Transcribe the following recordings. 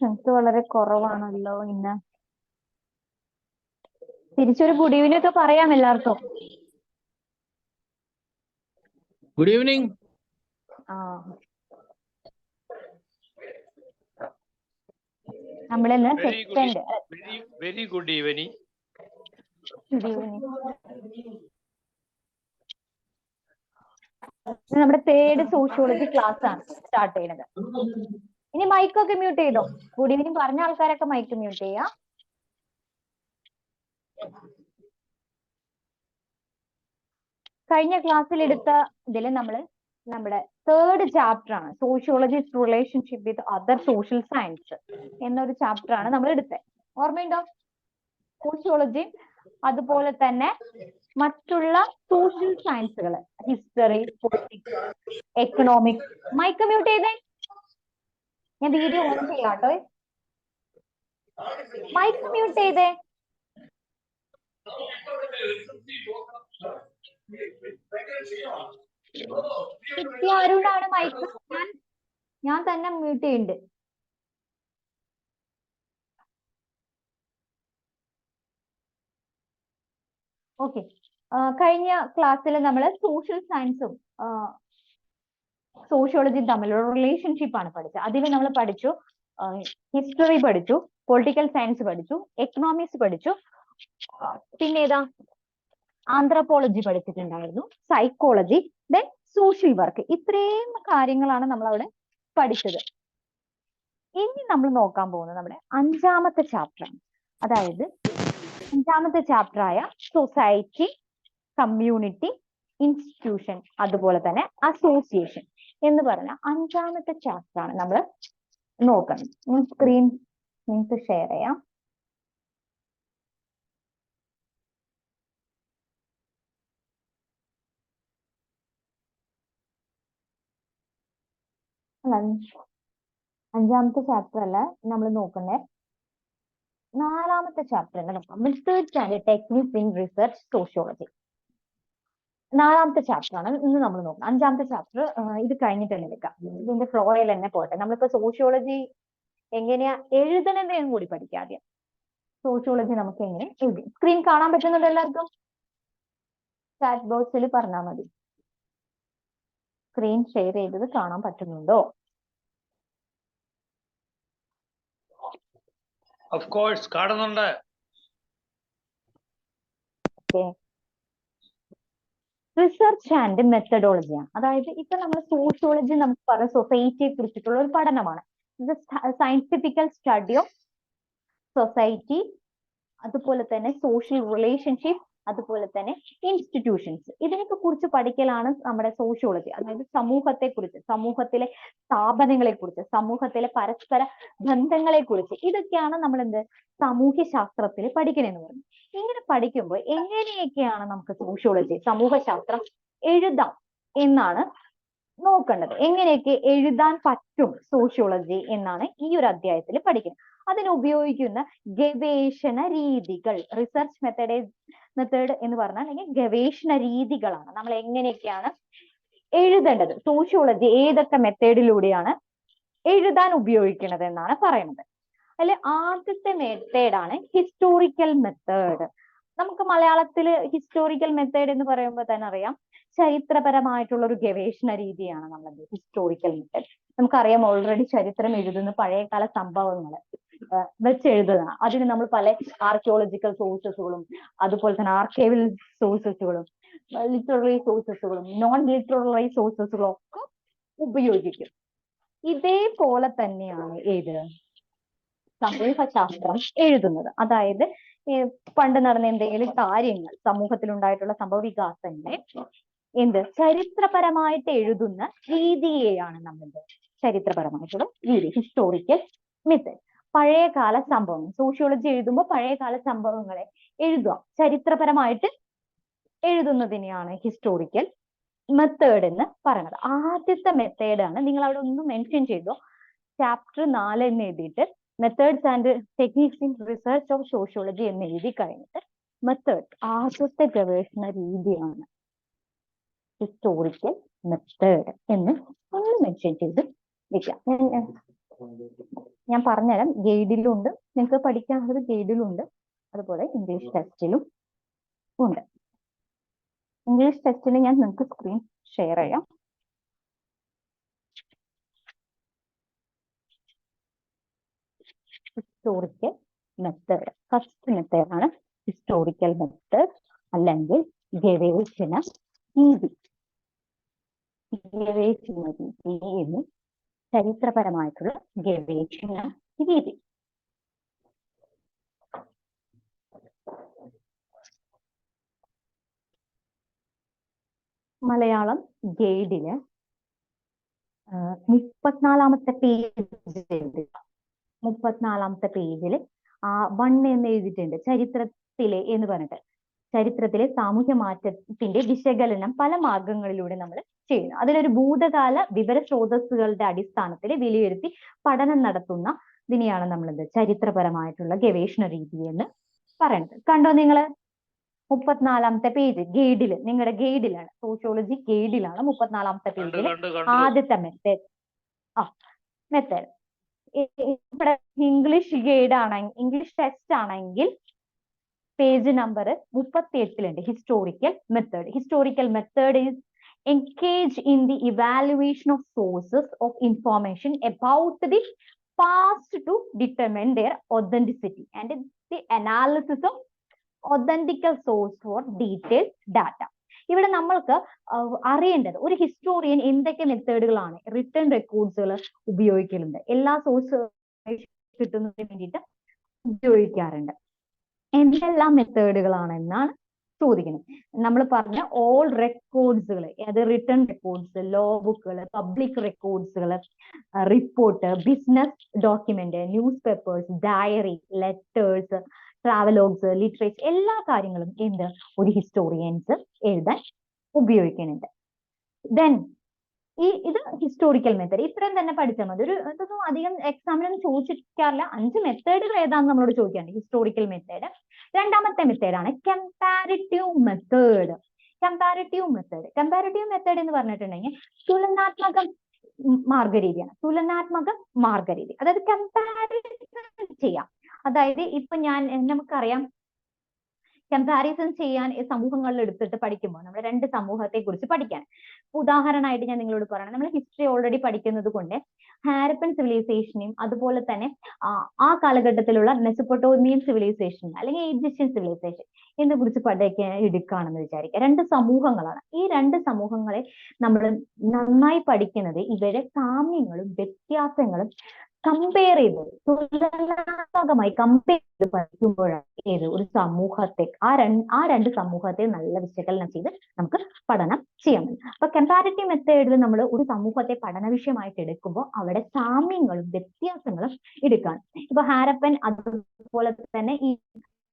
Strength വളരെ കുറവാണല്ലോ ഇന്ന്. തിരിച്ചൊരു ഗുഡ് ഈവനിംഗ് ഒക്കെ പറയാം എല്ലാവർക്കും. Good evening. നമ്മളിന്ന് സെക്കൻഡ് വെരി ഗുഡ് ഈവനിങ്. നമ്മുടെ തേർഡ് സോഷ്യോളജി ക്ലാസ് ആണ് സ്റ്റാർട്ട് ചെയ്യുന്നത്. ഇനി മൈക്കൊക്കെ മ്യൂട്ട് ചെയ്തോ. ഗുഡ് ഈവനിങ് പറഞ്ഞ ആൾക്കാരൊക്കെ മൈക്ക് മ്യൂട്ട് ചെയ്യാം. കഴിഞ്ഞ ക്ലാസ്സിൽ എടുത്ത ഇതിൽ നമ്മുടെ തേർഡ് ചാപ്റ്റർ ആണ് sociology relationship with other social science എന്നൊരു ചാപ്റ്റർ ആണ് നമ്മൾ എടുത്തത്. ഓർമ്മയുണ്ടോ? സോഷ്യോളജി അതുപോലെ തന്നെ മറ്റുള്ള സോഷ്യൽ സയൻസുകൾ, history, politics, economics. Mic mute ചെയ്തേ. ഞാൻ വീഡിയോ ഓൺ ചെയ്യാട്ടോ. മൈക്ക് മ്യൂട്ട് ചെയ്തേ. ആരോടാണ് മൈക്ക്? ഞാൻ തന്നെ മ്യൂട്ട് ചെയ്യുന്നുണ്ട്. ഓക്കെ. കഴിഞ്ഞ ക്ലാസ്സിൽ നമ്മൾ സോഷ്യൽ സയൻസും സോഷ്യോളജിയും തമ്മിലുള്ള റിലേഷൻഷിപ്പ് ആണ് പഠിച്ചത്. അതിൽ നമ്മൾ പഠിച്ചു ഹിസ്റ്ററി പഠിച്ചു, പൊളിറ്റിക്കൽ സയൻസ് പഠിച്ചു, എക്കണോമിക്സ് പഠിച്ചു, പിന്നെ ഏതാ ആന്ത്രപ്പോളജി പഠിച്ചിട്ടുണ്ടായിരുന്നു, സൈക്കോളജി, ദെൻ സോഷ്യൽ വർക്ക്. ഇത്രയും കാര്യങ്ങളാണ് നമ്മൾ അവിടെ പഠിച്ചത്. ഇനി നമ്മൾ നോക്കാൻ പോകുന്നത് നമ്മുടെ അഞ്ചാമത്തെ ചാപ്റ്റർ ആണ്. അതായത് അഞ്ചാമത്തെ ചാപ്റ്റർ ആയ സൊസൈറ്റി, കമ്മ്യൂണിറ്റി, ഇൻസ്റ്റിറ്റ്യൂഷൻ അതുപോലെ തന്നെ അസോസിയേഷൻ എന്ന് പറഞ്ഞ അഞ്ചാമത്തെ ചാപ്റ്റർ ആണ് നമ്മൾ നോക്കുന്നത്. സ്ക്രീൻ നിങ്ങൾക്ക് ഷെയർ ചെയ്യാം. അഞ്ചാമത്തെ ചാപ്റ്റർ അല്ല നമ്മൾ നോക്കുന്നത്, നാലാമത്തെ ചാപ്റ്റർ തന്നെ നോക്കാം. Third standard techniques in research sociology. നാലാമത്തെ ചാപ്റ്റർ ആണ് ഇന്ന് നമ്മൾ നോക്കാം. അഞ്ചാമത്തെ ചാപ്റ്റർ ഇത് കഴിഞ്ഞിട്ട് തന്നെ എടുക്കാം. ഇതിന്റെ ഫ്ലോയിൽ തന്നെ പോട്ടെ. നമ്മളിപ്പോ സോഷ്യോളജി എങ്ങനെയാ എഴുതണമെന്നും കൂടി പഠിക്കാം. ആദ്യം സോഷ്യോളജി നമുക്ക് എങ്ങനെ എഴുതി. സ്ക്രീൻ കാണാൻ പറ്റുന്നുണ്ട് എല്ലാവർക്കും? ചാറ്റ് ബോക്സിൽ പറഞ്ഞാൽ മതി. സ്ക്രീൻ ഷെയർ ചെയ്തത് കാണാൻ പറ്റുന്നുണ്ടോ? ഓഫ് കോഴ്സ് കാണുന്നുണ്ട്. റിസർച്ച് ആൻഡ് മെത്തഡോളജിയാണ്. അതായത് ഇപ്പൊ നമ്മൾ സോഷ്യോളജി നമുക്ക് പറഞ്ഞ സൊസൈറ്റിയെ കുറിച്ചിട്ടുള്ള ഒരു പഠനമാണ്. ഇത് സയന്റിഫിക്കൽ സ്റ്റഡി ഓഫ് സൊസൈറ്റി, അതുപോലെ തന്നെ സോഷ്യൽ റിലേഷൻഷിപ്പ്, അതുപോലെ തന്നെ ഇൻസ്റ്റിറ്റ്യൂഷൻസ്. ഇതിനൊക്കെ കുറിച്ച് പഠിക്കലാണ് നമ്മുടെ സോഷ്യോളജി. അതായത് സമൂഹത്തെ കുറിച്ച്, സമൂഹത്തിലെ സ്ഥാപനങ്ങളെ കുറിച്ച്, സമൂഹത്തിലെ പരസ്പര ബന്ധങ്ങളെ കുറിച്ച്, ഇതൊക്കെയാണ് നമ്മൾ സാമൂഹ്യ ശാസ്ത്രത്തിൽ പഠിക്കണമെന്ന് പറഞ്ഞു. ഇങ്ങനെ പഠിക്കുമ്പോൾ എങ്ങനെയൊക്കെയാണ് നമുക്ക് സോഷ്യോളജി, സമൂഹശാസ്ത്രം എഴുതാം എന്നാണ് നോക്കേണ്ടത്. എങ്ങനെയൊക്കെ എഴുതാൻ പറ്റും സോഷ്യോളജി എന്നാണ് ഈ ഒരു അധ്യായത്തിൽ പഠിക്കുന്നത്. അതിന് ഉപയോഗിക്കുന്ന ഗവേഷണ രീതികൾ, റിസർച്ച് മെത്തേഡ് എന്ന് പറഞ്ഞാൽ അല്ലെങ്കിൽ ഗവേഷണ രീതികളാണ്. നമ്മൾ എങ്ങനെയൊക്കെയാണ് എഴുതേണ്ടത്, സോഷ്യോളജി ഏതൊക്കെ മെത്തേഡിലൂടെയാണ് എഴുതാൻ ഉപയോഗിക്കുന്നത് എന്നാണ് പറയുന്നത്. അതിൽ ആദ്യത്തെ മെത്തേഡാണ് ഹിസ്റ്റോറിക്കൽ മെത്തേഡ്. നമുക്ക് മലയാളത്തിൽ ഹിസ്റ്റോറിക്കൽ മെത്തേഡ് എന്ന് പറയുമ്പോൾ തന്നെ അറിയാം, ചരിത്രപരമായിട്ടുള്ള ഒരു ഗവേഷണ രീതിയാണ് നമ്മളത് ഹിസ്റ്റോറിക്കൽ മെത്തേഡ്. നമുക്കറിയാം ഓൾറെഡി ചരിത്രം എഴുതുന്ന പഴയകാല സംഭവങ്ങൾ വെച്ചെഴുതുക. അതിന് നമ്മൾ പല ആർക്കിയോളജിക്കൽ സോഴ്സസുകളും അതുപോലെ തന്നെ ആർക്കൈവൽ സോഴ്സസുകളും ലിറ്റററി സോഴ്സസുകളും നോൺ ലിറ്റററി സോഴ്സസുകളും ഒക്കെ ഉപയോഗിക്കും. ഇതേപോലെ തന്നെയാണ് ഏത് സമൂഹശാസ്ത്രം എഴുതുന്നത്. അതായത് പണ്ട് നടന്ന എന്തെങ്കിലും കാര്യങ്ങൾ, സമൂഹത്തിലുണ്ടായിട്ടുള്ള സംഭവ വികാസങ്ങളെ ചരിത്രപരമായിട്ട് എഴുതുന്ന രീതിയെയാണ് നമ്മൾ ചരിത്രപരമായിട്ടുള്ള രീതി, ഹിസ്റ്റോറിക്കൽ മെത്തേഡ്. പഴയകാല സംഭവങ്ങൾ, സോഷ്യോളജി എഴുതുമ്പോൾ പഴയകാല സംഭവങ്ങളെ എഴുതുക, ചരിത്രപരമായിട്ട് എഴുതുന്നതിനെയാണ് ഹിസ്റ്റോറിക്കൽ മെത്തേഡ് എന്ന് പറയുന്നത്. ആദ്യത്തെ മെത്തേഡാണ്, നിങ്ങൾ അവിടെ ഒന്ന് മെൻഷൻ ചെയ്തോ, ചാപ്റ്റർ 4 എന്ന് എഴുതിയിട്ട് methods and techniques in research of sociology എന്ന് എഴുതി കഴിഞ്ഞിട്ട് മെത്തേഡ്, ആദ്യത്തെ ഗവേഷണ രീതിയാണ് ഹിസ്റ്റോറിക്കൽ മെത്തേഡ് എന്ന് ഒന്ന് മെൻഷൻ ചെയ്ത് വെക്കാം. ഞാൻ പറഞ്ഞുതരാം, ഗൈഡിലും ഉണ്ട്, നിങ്ങൾക്ക് പഠിക്കാനുള്ളത് ഗൈഡിലും ഉണ്ട്, അതുപോലെ ഇംഗ്ലീഷ് ടെസ്റ്റിലും ഉണ്ട്. ഇംഗ്ലീഷ് ടെസ്റ്റിന് ഞാൻ നിങ്ങൾക്ക് സ്ക്രീൻ ഷെയർ ചെയ്യാം. ഹിസ്റ്റോറിക്കൽ മെത്തേഡ്, ഫസ്റ്റ് മെത്തേഡാണ് ഹിസ്റ്റോറിക്കൽ മെത്തേഡ് അല്ലെങ്കിൽ ഗവേഷണ രീതി. ഗവേഷണ രീതി എന്ന് ചരിത്രപരമായിട്ടുള്ള ഗവേഷണ രീതി. മലയാളം ഗൈഡില് 34ാമത്തെ പേജ്, 34ാമത്തെ പേജിൽ 1 എന്ന് എഴുതിയിട്ടുണ്ട്, ചരിത്രത്തിലെ എന്ന് പറഞ്ഞിട്ട്. ചരിത്രത്തിലെ സാമൂഹ്യ മാറ്റത്തിന്റെ വിശകലനം പല മാർഗങ്ങളിലൂടെ നമ്മൾ ചെയ്യുന്നു. അതിലൊരു ഭൂതകാല വിവര സ്രോതസ്സുകളുടെ അടിസ്ഥാനത്തിൽ വിലയിരുത്തി പഠനം നടത്തുന്ന ഇതിനെയാണ് നമ്മൾ ചരിത്രപരമായിട്ടുള്ള ഗവേഷണ രീതി എന്ന് പറയുന്നത്. കണ്ടോ നിങ്ങള് 34ാമത്തെ പേജ് ഗൈഡില്, നിങ്ങളുടെ ഗൈഡിലാണ്, സോഷ്യോളജി ഗൈഡിലാണ് 34ാമത്തെ പേജിൽ ആദ്യത്തെ മെത്തേഡ്. മെത്തേഡ് ഇവിടെ ഇംഗ്ലീഷ് ഗൈഡ് ആണെങ്കിൽ, ഇംഗ്ലീഷ് ടെസ്റ്റ് ആണെങ്കിൽ page number 38 historical method. Historical method is engage in the evaluation of sources of information about the past to determine their authenticity and the analysis of authentical source for detailed data. ഇവിടെ നമ്മൾക്ക് അറിയേണ്ടത്, ഒരു historian എന്തൊക്കെ മെത്തേഡുകളാണ്, return റെക്കോർഡ്സുകൾ ഉപയോഗിക്കലുണ്ട്, എല്ലാ source കിട്ടുന്നതിന് വേണ്ടിയിട്ട് ഉപയോഗിക്കാറുണ്ട്, എന്തെല്ലാം മെത്തേഡുകളാണ് എന്നാണ് ചോദിക്കുന്നത്. നമ്മൾ പറഞ്ഞ ഓൾ റെക്കോർഡ്സുകൾ, അത് റിട്ടേൺ റെക്കോർഡ്സ്, ലോ ബുക്കുകൾ, പബ്ലിക് റെക്കോർഡ്സുകൾ, report, business document, newspapers, diary, letters, travelogues, literature, എല്ലാ കാര്യങ്ങളും ഒരു ഹിസ്റ്റോറിയൻസ് എഴുതാൻ ഉപയോഗിക്കുന്നുണ്ട്. ദെൻ ഇത് ഹിസ്റ്റോറിക്കൽ മെത്തേഡ്. ഇത്രയും തന്നെ പഠിച്ചാൽ മതി. ഇതൊന്നും അധികം എക്സാമിനൊന്നും ചോദിച്ചിരിക്കാറില്ല. 5 മെത്തേഡുകൾ ഏതാണെന്ന് നമ്മളോട് ചോദിക്കാറുണ്ട്. Historical method. രണ്ടാമത്തെ മെത്തേഡാണ് കമ്പാരിറ്റീവ് മെത്തേഡ്. കമ്പാരിറ്റീവ് മെത്തേഡ് എന്ന് പറഞ്ഞിട്ടുണ്ടെങ്കിൽ തുലനാത്മക മാർഗരീതിയാണ്. തുലനാത്മക മാർഗരീതി, അതായത് കമ്പാരിസൺ ചെയ്യാം. അതായത് ഇപ്പൊ നമുക്കറിയാം, കമ്പാരിസൺ ചെയ്യാൻ സമൂഹങ്ങളിൽ എടുത്തിട്ട് പഠിക്കുമ്പോൾ നമ്മൾ 2 സമൂഹത്തെ കുറിച്ച് പഠിക്കാൻ. ഉദാഹരണമായിട്ട് ഞാൻ നിങ്ങളോട് പറയണം, നമ്മൾ ഹിസ്റ്ററി ഓൾറെഡി പഠിക്കുന്നത് കൊണ്ട് ഹാരപ്പൻ സിവിലൈസേഷനെയും അതുപോലെ തന്നെ ആ കാലഘട്ടത്തിലുള്ള മെസപ്പൊട്ടോമിയൻ സിവിലൈസേഷൻ അല്ലെങ്കിൽ ഈജിപ്ഷ്യൻ സിവിലൈസേഷൻ ഇതിനെ കുറിച്ച് പഠിക്കാൻ എടുക്കുകയാണെന്ന് വിചാരിക്കുക. 2 സമൂഹങ്ങളാണ്. ഈ 2 സമൂഹങ്ങളെ നമ്മൾ നന്നായി പഠിക്കുന്നത് ഇവരുടെ സാമ്യങ്ങളും വ്യത്യാസങ്ങളും കമ്പയർ ചെയ്ത്, തുലനാത്മകമായി കമ്പയർ ചെയ്ത് പഠിക്കുമ്പോഴാണ് ഒരു സമൂഹത്തെ, ആ രണ്ട് സമൂഹത്തെ നല്ല വിശകലനം ചെയ്ത് നമുക്ക് പഠനം ചെയ്യാൻ പറ്റും. അപ്പൊ കമ്പാരിറ്റീവ് മെത്തേഡിൽ നമ്മൾ ഒരു സമൂഹത്തെ പഠന വിഷയമായിട്ട് എടുക്കുമ്പോൾ അവിടെ സാമ്യങ്ങളും വ്യത്യാസങ്ങളും എടുക്കുകയാണ്. ഇപ്പൊ ഹാരപ്പൻ അതുപോലെ തന്നെ ഈ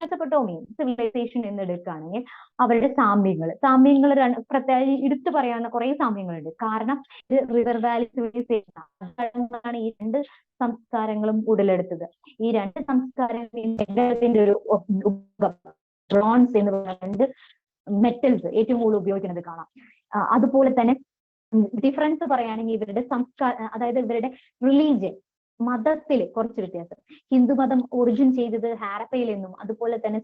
മെസപ്പൊട്ടോമിയൻ സിവിലൈസേഷൻ എന്ന് എടുക്കുകയാണെങ്കിൽ അവരുടെ സാമ്യങ്ങൾ പ്രത്യേകം എടുത്തു പറയാവുന്ന കുറെ സാമ്യങ്ങളുണ്ട്. കാരണം ഇത് റിവർ വാലി സിവിലൈസേഷൻ ആണ് ഈ 2 സംസ്കാരങ്ങളും ഉടലെടുത്തത്. ഈ 2 സംസ്കാരത്തിന്റെ ഒരു ബ്രോൺസ് എന്ന് പറയുന്നത് മെറ്റൽസ് ഏറ്റവും കൂടുതൽ ഉപയോഗിക്കുന്നത് കാണാം. അതുപോലെ തന്നെ ഡിഫറൻസ് പറയുകയാണെങ്കിൽ ഇവരുടെ അതായത് ഇവരുടെ റിലീജിയൻ, മതത്തിൽ കുറച്ച് വ്യത്യാസം. ഹിന്ദുമതം ഒറിജിൻ ചെയ്തത് ഹാരപ്പയിൽ നിന്നും, അതുപോലെ തന്നെ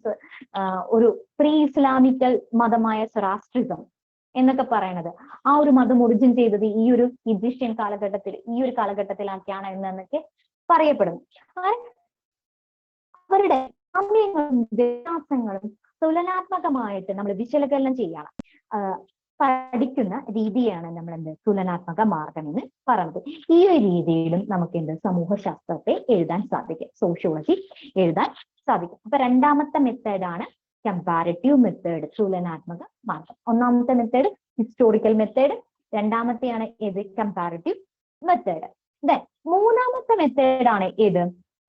ഒരു പ്രീ ഇസ്ലാമിക്കൽ മതമായ സൊറാസ്ട്രിസം എന്നൊക്കെ പറയണത് ആ ഒരു മതം ഒറിജിൻ ചെയ്തത് ഈ ഒരു ഈജിപ്ഷ്യൻ കാലഘട്ടത്തിൽ, ഈ ഒരു കാലഘട്ടത്തിലൊക്കെയാണ് എന്നൊക്കെ പറയപ്പെടുന്നു. അവരുടെ സാമ്യങ്ങളും വ്യത്യാസങ്ങളും തുലനാത്മകമായിട്ട് നമ്മൾ വിശകലനം ചെയ്യണം, പഠിക്കുന്ന രീതിയാണ് നമ്മൾ തുലനാത്മക മാർഗം എന്ന് പറയുന്നത്. ഈ ഒരു രീതിയിലും നമുക്ക് സമൂഹശാസ്ത്രത്തെ എഴുതാൻ സാധിക്കും, സോഷ്യോളജി എഴുതാൻ സാധിക്കും. അപ്പൊ രണ്ടാമത്തെ മെത്തേഡാണ് കമ്പാരിറ്റീവ് മെത്തേഡ്, തുലനാത്മക മാർഗം. ഒന്നാമത്തെ മെത്തേഡ് ഹിസ്റ്റോറിക്കൽ മെത്തേഡ്, രണ്ടാമത്തെയാണ് ഏത് കമ്പാരിറ്റീവ് മെത്തേഡ്. ദെൻ മൂന്നാമത്തെ മെത്തേഡാണ് ഏത്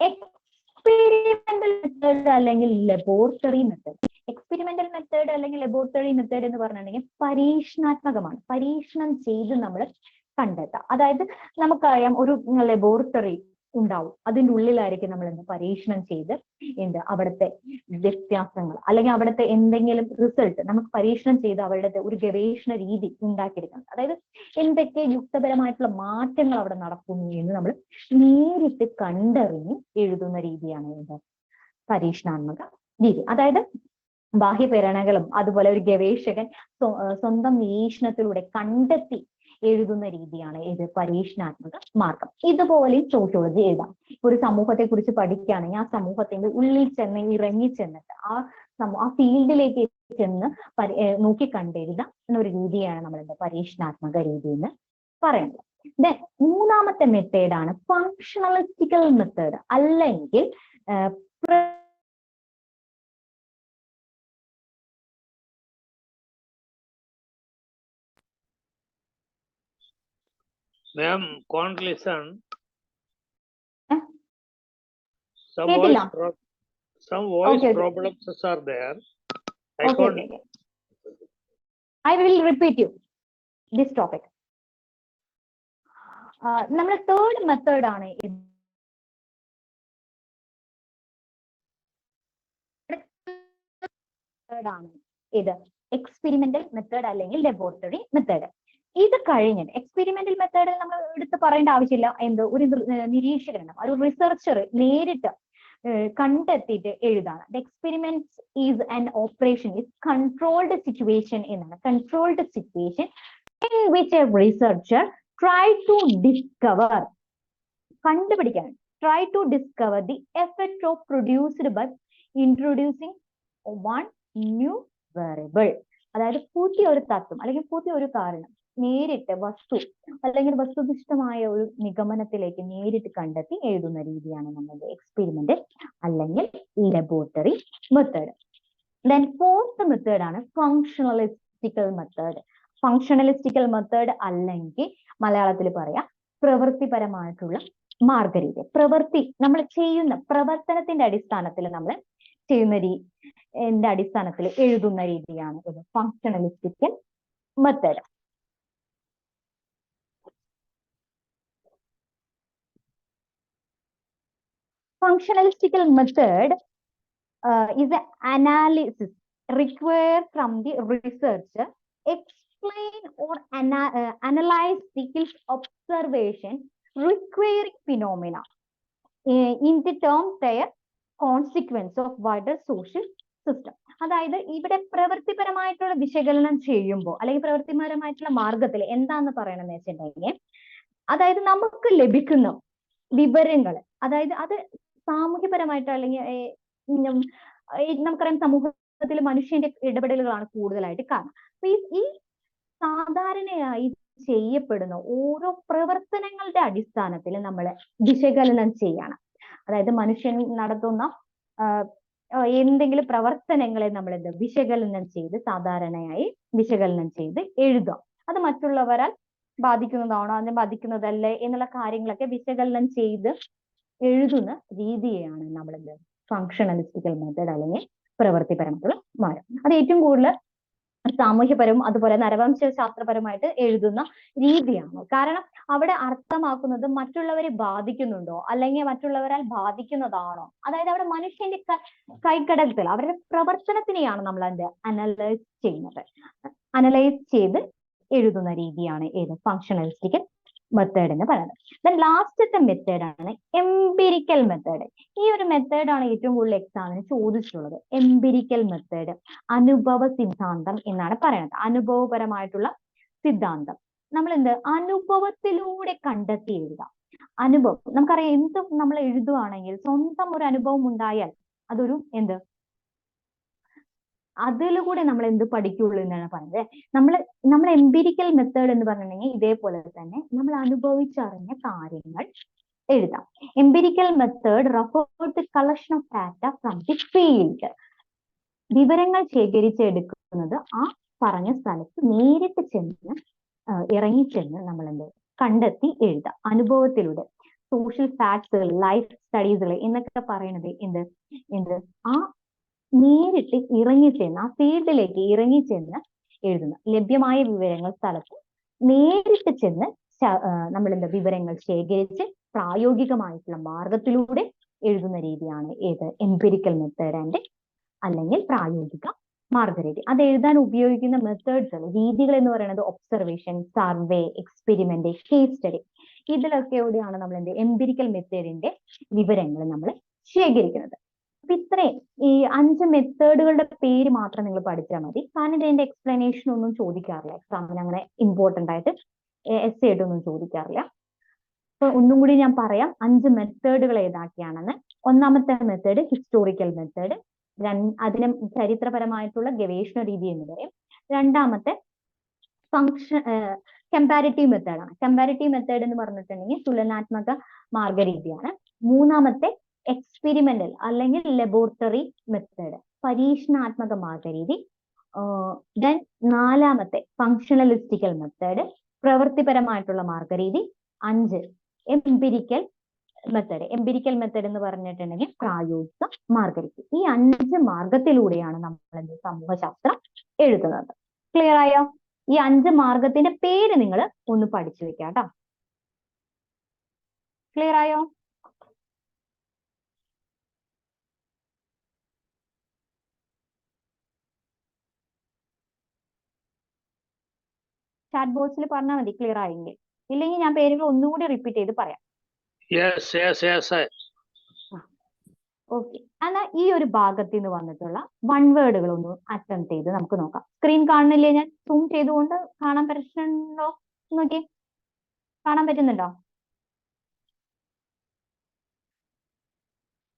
എക്സ്പെരിമെന്റൽ മെത്തേഡ് അല്ലെങ്കിൽ ലബോറട്ടറി മെത്തേഡ്. എക്സ്പെരിമെന്റൽ മെത്തേഡ് അല്ലെങ്കിൽ ലബോറട്ടറി മെത്തേഡ് എന്ന് പറഞ്ഞിട്ടുണ്ടെങ്കിൽ പരീക്ഷണാത്മകമാണ്, പരീക്ഷണം ചെയ്ത് നമ്മൾ കണ്ടെത്താം. അതായത് നമുക്കറിയാം ഒരു ലബോറട്ടറി ഉണ്ടാവും, അതിൻ്റെ ഉള്ളിലായിരിക്കും നമ്മൾ പരീക്ഷണം ചെയ്ത് അവിടുത്തെ വ്യത്യാസങ്ങൾ അല്ലെങ്കിൽ അവിടുത്തെ എന്തെങ്കിലും റിസൾട്ട് നമുക്ക് പരീക്ഷണം ചെയ്ത് അവരുടെ ഒരു ഗവേഷണ രീതി ഉണ്ടാക്കിയെടുക്കണം. അതായത് എന്തൊക്കെ യുക്തപരമായിട്ടുള്ള മാറ്റങ്ങൾ അവിടെ നടക്കുന്നു എന്ന് നമ്മൾ നേരിട്ട് കണ്ടറിഞ്ഞ് എഴുതുന്ന രീതിയാണ് പരീക്ഷണാത്മക രീതി. അതായത് ബാഹ്യപ്രേരണകളും അതുപോലെ ഒരു ഗവേഷകൻ സ്വന്തം നിരീക്ഷണത്തിലൂടെ കണ്ടെത്തി എഴുതുന്ന രീതിയാണ് ഇത് പരീക്ഷണാത്മക മാർഗം. ഇതുപോലെയും സോഷ്യോളജി എഴുതാം. ഒരു സമൂഹത്തെ കുറിച്ച് പഠിക്കുകയാണെങ്കിൽ ആ സമൂഹത്തിന്റെ ഉള്ളിൽ ചെന്ന് ഇറങ്ങി ചെന്നിട്ട് ആ ഫീൽഡിലേക്ക് ചെന്ന് നോക്കി കണ്ടെഴുതാം എന്നൊരു രീതിയാണ് നമ്മൾ പരീക്ഷണാത്മക രീതി എന്ന് പറയുന്നത്. ദെൻ മൂന്നാമത്തെ മെത്തേഡാണ് ഫങ്ഷണലിസ്റ്റിക്കൽ മെത്തേഡ് അല്ലെങ്കിൽ Ma'am, can't listen. Some voice problems are there. Okay. I will repeat you this topic. നമ്മുടെ തേർഡ് മെത്തേഡ് ആണ് ഇത് എക്സ്പെരിമെന്റൽ മെത്തേഡ് അല്ലെങ്കിൽ ലബോറട്ടറി മെത്തേഡ്. ഇത് കഴിഞ്ഞിട്ട് എക്സ്പെരിമെന്റൽ മെത്തേഡിൽ നമ്മൾ എടുത്ത് പറയേണ്ട ആവശ്യമില്ല. ഒരു നിരീക്ഷകൻ, ഒരു റിസർച്ചർ നേരിട്ട് കണ്ടെത്തിയിട്ട് എഴുതാണ്. The experiment is an operation is controlled situation എന്നാണ്. Controlled situation in which a researcher try to discover, കണ്ടുപിടിക്കാൻ, try to discover the effect of produced by introducing one new variable. അതായത് പുതിയ ഒരു തത്വം അല്ലെങ്കിൽ പുതിയ ഒരു കാരണം നേരിട്ട് വസ്തു അല്ലെങ്കിൽ വസ്തുനിഷ്ഠമായ ഒരു നിഗമനത്തിലേക്ക് നേരിട്ട് കണ്ടെത്തി എഴുതുന്ന രീതിയാണ് നമ്മുടെ എക്സ്പെരിമെന്റ് അല്ലെങ്കിൽ ലബോറട്ടറി മെത്തേഡ്. ദെൻ ഫോർത്ത് മെത്തേഡാണ് ഫങ്ഷണലിസ്റ്റിക്കൽ മെത്തേഡ്. ഫങ്ഷണലിസ്റ്റിക്കൽ മെത്തേഡ് അല്ലെങ്കിൽ മലയാളത്തിൽ പറയാം പ്രവൃത്തിപരമായിട്ടുള്ള മാർഗരീതി. പ്രവൃത്തി നമ്മൾ ചെയ്യുന്ന പ്രവർത്തനത്തിന്റെ അടിസ്ഥാനത്തിൽ നമ്മൾ ചെയ്യുന്ന അടിസ്ഥാനത്തിൽ എഴുതുന്ന രീതിയാണ് ഇത് ഫങ്ഷണലിസ്റ്റിക്കൽ method. Functionalistical method is an analysis required from the researcher explain or analyze the observation requiring phenomena in the term their consequence of wider social system. അതായത് ഇവിടെ പ്രവൃത്തിപരമായിട്ടുള്ള വിശകലനം ചെയ്യുമ്പോൾ അല്ലെങ്കിൽ പ്രവൃത്തിപരമായിട്ടുള്ള മാർഗത്തിൽ എന്താന്ന് പറയണമെന്ന് വെച്ചിട്ടുണ്ടെങ്കിൽ അതായത് നമുക്ക് ലഭിക്കുന്ന വിവരങ്ങൾ, അതായത് അത് സാമൂഹ്യപരമായിട്ട് അല്ലെങ്കിൽ നമുക്കറിയാം സമൂഹത്തിൽ മനുഷ്യന്റെ ഇടപെടലുകളാണ് കൂടുതലായിട്ട് കാരണം. അപ്പൊ ഈ സാധാരണയായി ചെയ്യപ്പെടുന്ന ഓരോ പ്രവർത്തനങ്ങളുടെ അടിസ്ഥാനത്തിൽ നമ്മൾ വിശകലനം ചെയ്യണം. അതായത് മനുഷ്യൻ നടത്തുന്ന എന്തെങ്കിലും പ്രവർത്തനങ്ങളെ നമ്മൾ സാധാരണയായി വിശകലനം ചെയ്ത് എഴുതാം. അത് മറ്റുള്ളവരാൽ ബാധിക്കുന്നതാണോ അതിനെ ബാധിക്കുന്നതല്ലേ എന്നുള്ള കാര്യങ്ങളൊക്കെ വിശകലനം ചെയ്ത് എഴുതുന്ന രീതിയാണ് നമ്മൾ ഫങ്ഷണലിസ്റ്റിക്കൽ മെത്തേഡ് അല്ലെങ്കിൽ പ്രവൃത്തിപരമായിട്ടുള്ള മാർഗം. അത് ഏറ്റവും കൂടുതൽ സാമൂഹ്യപരവും അതുപോലെ നരവംശ ശാസ്ത്രപരമായിട്ട് എഴുതുന്ന രീതിയാണ്. കാരണം അവിടെ അർത്ഥമാക്കുന്നത് മറ്റുള്ളവരെ ബാധിക്കുന്നുണ്ടോ അല്ലെങ്കിൽ മറ്റുള്ളവരാൽ ബാധിക്കുന്നതാണോ, അതായത് അവിടെ മനുഷ്യന്റെ കൈക്കടത്തൽ അവരുടെ പ്രവർത്തനത്തിനെയാണ് നമ്മൾ അതിന്റെ അനലൈസ് ചെയ്യുന്നത്. അനലൈസ് ചെയ്ത് എഴുതുന്ന രീതിയാണ് ഏത് ഫങ്ഷണലിസ്റ്റിക് മെത്തേഡ് എന്ന് പറയുന്നത്. ദെൻ ലാസ്റ്റത്തെ മെത്തേഡാണ് എംപിരിക്കൽ മെത്തേഡ്. ഈ ഒരു മെത്തേഡാണ് ഏറ്റവും കൂടുതൽ എക്സാമിന് ചോദിച്ചിട്ടുള്ളത്. എംപിരിക്കൽ മെത്തേഡ്, അനുഭവ സിദ്ധാന്തം എന്നാണ് പറയുന്നത്. അനുഭവപരമായിട്ടുള്ള സിദ്ധാന്തം. നമ്മൾ അനുഭവത്തിലൂടെ കണ്ടെത്തി എഴുതാം. അനുഭവം നമുക്കറിയാം, എന്ത് നമ്മൾ എഴുതുവാണെങ്കിൽ സ്വന്തം ഒരു അനുഭവം ഉണ്ടായാൽ അതൊരു അതിലൂടെ നമ്മൾ എന്ത് പഠിക്കുള്ളൂ എന്നാണ് പറയുന്നത്. നമ്മൾ എംപിരിക്കൽ മെത്തേഡ് എന്ന് പറഞ്ഞിട്ടുണ്ടെങ്കിൽ ഇതേപോലെ തന്നെ നമ്മൾ അനുഭവിച്ചറിഞ്ഞ കാര്യങ്ങൾ എഴുതാം. Empirical method refer to collection of data from the field. വിവരങ്ങൾ ശേഖരിച്ചെടുക്കുന്നത് ആ പറഞ്ഞ സ്ഥലത്ത് നേരിട്ട് ചെന്ന് ഇറങ്ങിച്ചെന്ന് നമ്മൾ കണ്ടെത്തി എഴുതാം അനുഭവത്തിലൂടെ. സോഷ്യൽ ഫാക്ട്സുകൾ, ലൈഫ് സ്റ്റഡീസുകൾ എന്നൊക്കെ പറയുന്നത് ആ നേരിട്ട് ഇറങ്ങിച്ചെന്ന് ആ ഫീൽഡിലേക്ക് ഇറങ്ങിച്ചെന്ന് എഴുതുന്ന ലഭ്യമായ വിവരങ്ങൾ സ്ഥലത്ത് നേരിട്ട് ചെന്ന് നമ്മൾ വിവരങ്ങൾ ശേഖരിച്ച് പ്രായോഗികമായിട്ടുള്ള മാർഗത്തിലൂടെ എഴുതുന്ന രീതിയാണ് ഏത് എംപിരിക്കൽ മെത്തേഡ് അല്ലെങ്കിൽ പ്രായോഗിക മാർഗരീതി. അത് എഴുതാൻ ഉപയോഗിക്കുന്ന മെത്തേഡ്സ് രീതികൾ എന്ന് പറയുന്നത് observation, survey, experiment, case study. ഇതിലൊക്കെയോടെയാണ് നമ്മൾ എംപിരിക്കൽ മെത്തേഡിന്റെ വിവരങ്ങൾ നമ്മൾ ശേഖരിക്കുന്നത്. അപ്പൊ ഇത്രയും ഈ 5 മെത്തേഡുകളുടെ പേര് മാത്രം നിങ്ങൾ പഠിച്ചാൽ മതി. കാരണം ഇതിന്റെ എക്സ്പ്ലനേഷൻ ഒന്നും ചോദിക്കാറില്ല എക്സാമിന്, അങ്ങനെ ഇമ്പോർട്ടന്റ് ആയിട്ട് എസ്സേ ആയിട്ടൊന്നും ചോദിക്കാറില്ല. അപ്പൊ ഒന്നും കൂടി ഞാൻ പറയാം 5 മെത്തേഡുകൾ ഏതാക്കിയാണെന്ന്. ഒന്നാമത്തെ മെത്തേഡ് ഹിസ്റ്റോറിക്കൽ മെത്തേഡ്, അതിന് ചരിത്രപരമായിട്ടുള്ള ഗവേഷണ രീതി എന്ന് പറയും. രണ്ടാമത്തെ കമ്പാരിറ്റീവ് മെത്തേഡാണ്. കമ്പാരിറ്റീവ് മെത്തേഡ് എന്ന് പറഞ്ഞിട്ടുണ്ടെങ്കിൽ തുലനാത്മക മാർഗരീതിയാണ്. മൂന്നാമത്തെ എക്സ്പെരിമെന്റൽ അല്ലെങ്കിൽ ലബോറട്ടറി മെത്തേഡ്, പരീക്ഷണാത്മക മാർഗരീതി. ദെൻ നാലാമത്തെ ഫങ്ഷണലിസ്റ്റിക്കൽ മെത്തേഡ്, പ്രവൃത്തിപരമായിട്ടുള്ള മാർഗരീതി. 5 എംപിരിക്കൽ മെത്തേഡ്. എംപിരിക്കൽ മെത്തേഡ് എന്ന് പറഞ്ഞിട്ടുണ്ടെങ്കിൽ പ്രായോഗിക മാർഗരീതി. ഈ 5 മാർഗത്തിലൂടെയാണ് നമ്മൾ സമൂഹശാസ്ത്രം എഴുതുന്നത്. ക്ലിയർ ആയോ? ഈ 5 മാർഗത്തിന്റെ പേര് നിങ്ങൾ ഒന്ന് പഠിച്ചു വെക്കാം കേട്ടോ. ക്ലിയർ ആയോ? ചാറ്റ് ബോക്സിൽ പറഞ്ഞാൽ മതി ക്ലിയർ ആയെങ്കിൽ. ഇല്ലെങ്കിൽ ഞാൻ പേരുകൾ ഒന്നുകൂടി റിപ്പീറ്റ് ചെയ്ത് പറയാം. ഓക്കെ. എന്നാ ഈ ഒരു ഭാഗത്തിൽ നിന്ന് വന്നിട്ടുള്ള വൺ വേർഡുകൾ ഒന്ന് അറ്റംപ്റ്റ് ചെയ്ത് നമുക്ക് നോക്കാം. സ്ക്രീൻ കാണുന്നില്ലേ? ഞാൻ സൂം ചെയ്തുകൊണ്ട് കാണാൻ പറ്റുന്നുണ്ടോ? നോക്കിയേ, കാണാൻ പറ്റുന്നുണ്ടോ?